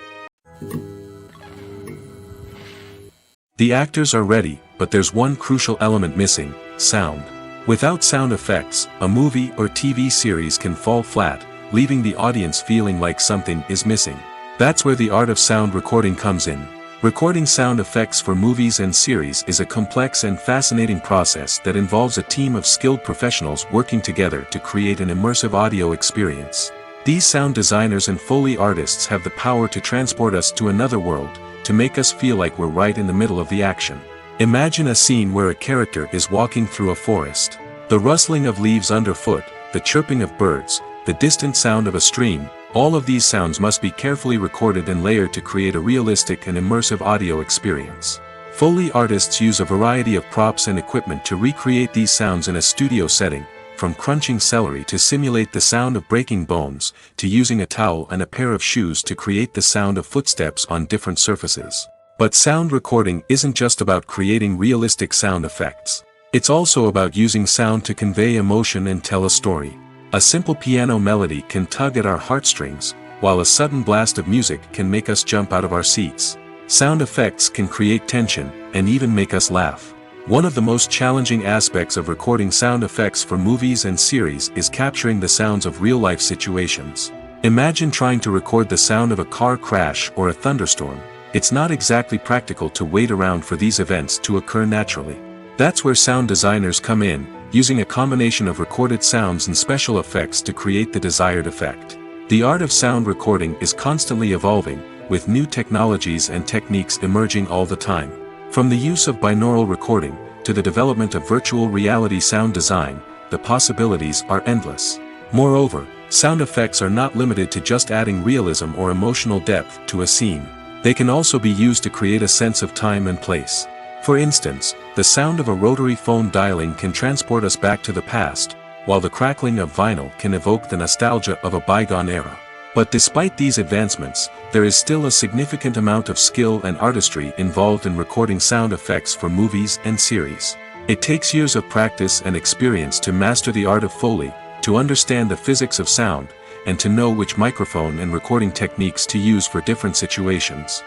The actors are ready, but there's one crucial element missing: sound. Without sound effects, a movie or TV series can fall flat, leaving the audience feeling like something is missing. That's where the art of sound recording comes in. Recording sound effects for movies and series is a complex and fascinating process that involves a team of skilled professionals working together to create an immersive audio experience. These sound designers and Foley artists have the power to transport us to another world, to make us feel like we're right in the middle of the action. Imagine a scene where a character is walking through a forest. The rustling of leaves underfoot, the chirping of birds, the distant sound of a stream, all of these sounds must be carefully recorded and layered to create a realistic and immersive audio experience. Foley artists use a variety of props and equipment to recreate these sounds in a studio setting, from crunching celery to simulate the sound of breaking bones, to using a towel and a pair of shoes to create the sound of footsteps on different surfaces. But sound recording isn't just about creating realistic sound effects. It's also about using sound to convey emotion and tell a story. A simple piano melody can tug at our heartstrings, while a sudden blast of music can make us jump out of our seats. Sound effects can create tension, and even make us laugh. One of the most challenging aspects of recording sound effects for movies and series is capturing the sounds of real-life situations. Imagine trying to record the sound of a car crash or a thunderstorm. It's not exactly practical to wait around for these events to occur naturally. That's where sound designers come in, using a combination of recorded sounds and special effects to create the desired effect. The art of sound recording is constantly evolving, with new technologies and techniques emerging all the time. From the use of binaural recording, to the development of virtual reality sound design, the possibilities are endless. Moreover, sound effects are not limited to just adding realism or emotional depth to a scene. They can also be used to create a sense of time and place. For instance, the sound of a rotary phone dialing can transport us back to the past, while the crackling of vinyl can evoke the nostalgia of a bygone era. But despite these advancements, there is still a significant amount of skill and artistry involved in recording sound effects for movies and series. It takes years of practice and experience to master the art of Foley, to understand the physics of sound, and to know which microphone and recording techniques to use for different situations.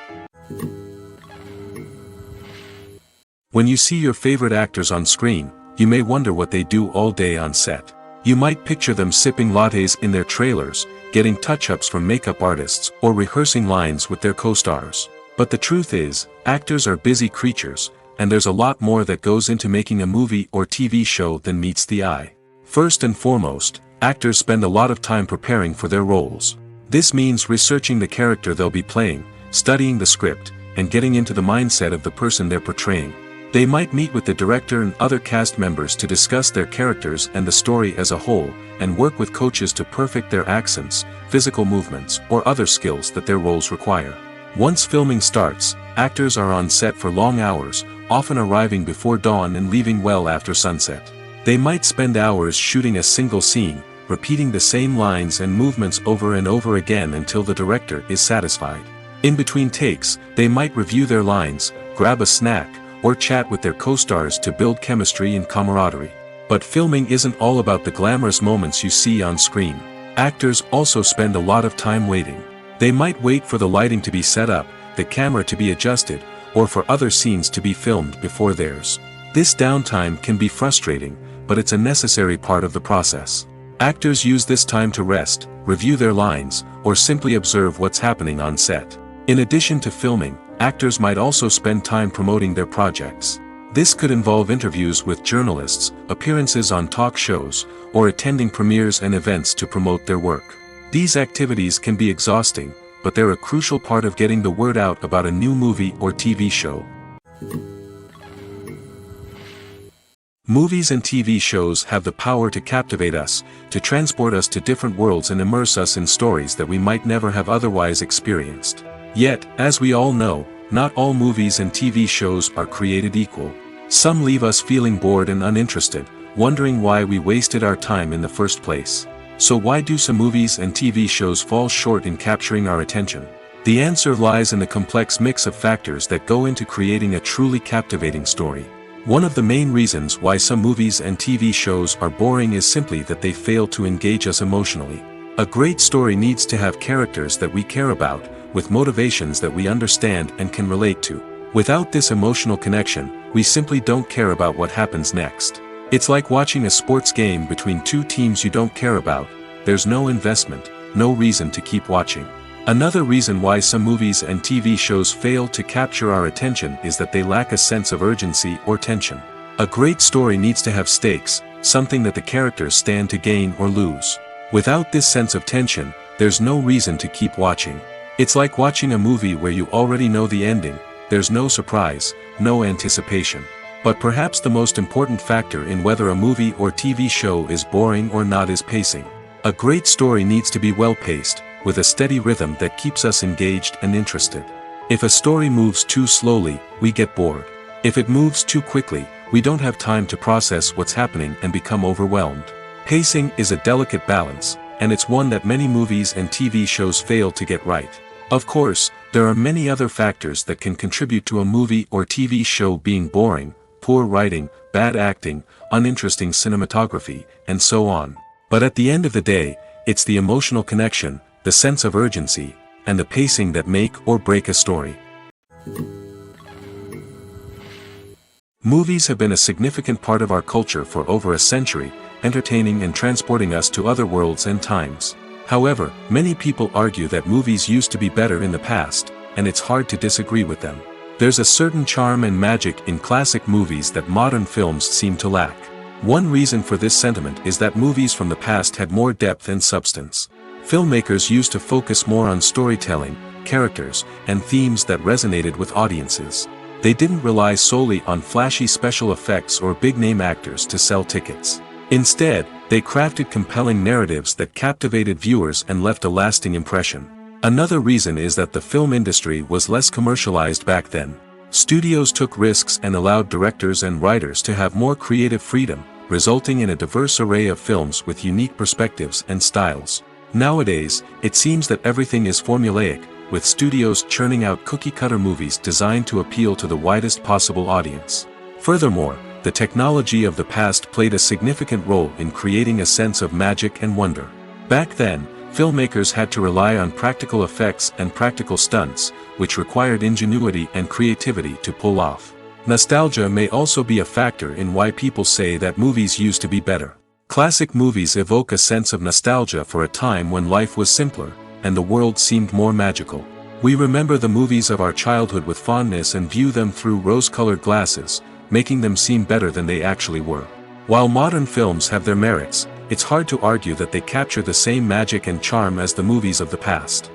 When you see your favorite actors on screen, you may wonder what they do all day on set. You might picture them sipping lattes in their trailers, getting touch-ups from makeup artists, or rehearsing lines with their co-stars. But the truth is, actors are busy creatures, and there's a lot more that goes into making a movie or TV show than meets the eye. First and foremost, actors spend a lot of time preparing for their roles. This means researching the character they'll be playing, studying the script, and getting into the mindset of the person they're portraying. They might meet with the director and other cast members to discuss their characters and the story as a whole, and work with coaches to perfect their accents, physical movements, or other skills that their roles require. Once filming starts, actors are on set for long hours, often arriving before dawn and leaving well after sunset. They might spend hours shooting a single scene, repeating the same lines and movements over and over again until the director is satisfied. In between takes, they might review their lines, grab a snack, or chat with their co-stars to build chemistry and camaraderie. But filming isn't all about the glamorous moments you see on screen. Actors also spend a lot of time waiting. They might wait for the lighting to be set up, the camera to be adjusted, or for other scenes to be filmed before theirs. This downtime can be frustrating, but it's a necessary part of the process. Actors use this time to rest, review their lines, or simply observe what's happening on set. In addition to filming, actors might also spend time promoting their projects. This could involve interviews with journalists, appearances on talk shows, or attending premieres and events to promote their work. These activities can be exhausting, but they're a crucial part of getting the word out about a new movie or TV show. Movies and TV shows have the power to captivate us, to transport us to different worlds and immerse us in stories that we might never have otherwise experienced. Yet, as we all know, not all movies and TV shows are created equal. Some leave us feeling bored and uninterested, wondering why we wasted our time in the first place. So why do some movies and TV shows fall short in capturing our attention? The answer lies in the complex mix of factors that go into creating a truly captivating story. One of the main reasons why some movies and TV shows are boring is simply that they fail to engage us emotionally. A great story needs to have characters that we care about, with motivations that we understand and can relate to. Without this emotional connection, we simply don't care about what happens next. It's like watching a sports game between two teams you don't care about. There's no investment, no reason to keep watching. Another reason why some movies and TV shows fail to capture our attention is that they lack a sense of urgency or tension. A great story needs to have stakes, something that the characters stand to gain or lose. Without this sense of tension, there's no reason to keep watching. It's like watching a movie where you already know the ending, there's no surprise, no anticipation. But perhaps the most important factor in whether a movie or TV show is boring or not is pacing. A great story needs to be well-paced, with a steady rhythm that keeps us engaged and interested. If a story moves too slowly, we get bored. If it moves too quickly, we don't have time to process what's happening and become overwhelmed. Pacing is a delicate balance, and it's one that many movies and TV shows fail to get right. Of course, there are many other factors that can contribute to a movie or TV show being boring, poor writing, bad acting, uninteresting cinematography, and so on. But at the end of the day, it's the emotional connection, the sense of urgency, and the pacing that make or break a story. Movies have been a significant part of our culture for over a century, entertaining and transporting us to other worlds and times. However, many people argue that movies used to be better in the past, and it's hard to disagree with them. There's a certain charm and magic in classic movies that modern films seem to lack. One reason for this sentiment is that movies from the past had more depth and substance. Filmmakers used to focus more on storytelling, characters, and themes that resonated with audiences. They didn't rely solely on flashy special effects or big-name actors to sell tickets. Instead, they crafted compelling narratives that captivated viewers and left a lasting impression. Another reason is that the film industry was less commercialized back then. Studios took risks and allowed directors and writers to have more creative freedom, resulting in a diverse array of films with unique perspectives and styles. Nowadays, it seems that everything is formulaic, with studios churning out cookie-cutter movies designed to appeal to the widest possible audience. Furthermore, the technology of the past played a significant role in creating a sense of magic and wonder. Back then, filmmakers had to rely on practical effects and practical stunts, which required ingenuity and creativity to pull off. Nostalgia may also be a factor in why people say that movies used to be better. Classic movies evoke a sense of nostalgia for a time when life was simpler, and the world seemed more magical. We remember the movies of our childhood with fondness and view them through rose-colored glasses, making them seem better than they actually were. While modern films have their merits, it's hard to argue that they capture the same magic and charm as the movies of the past.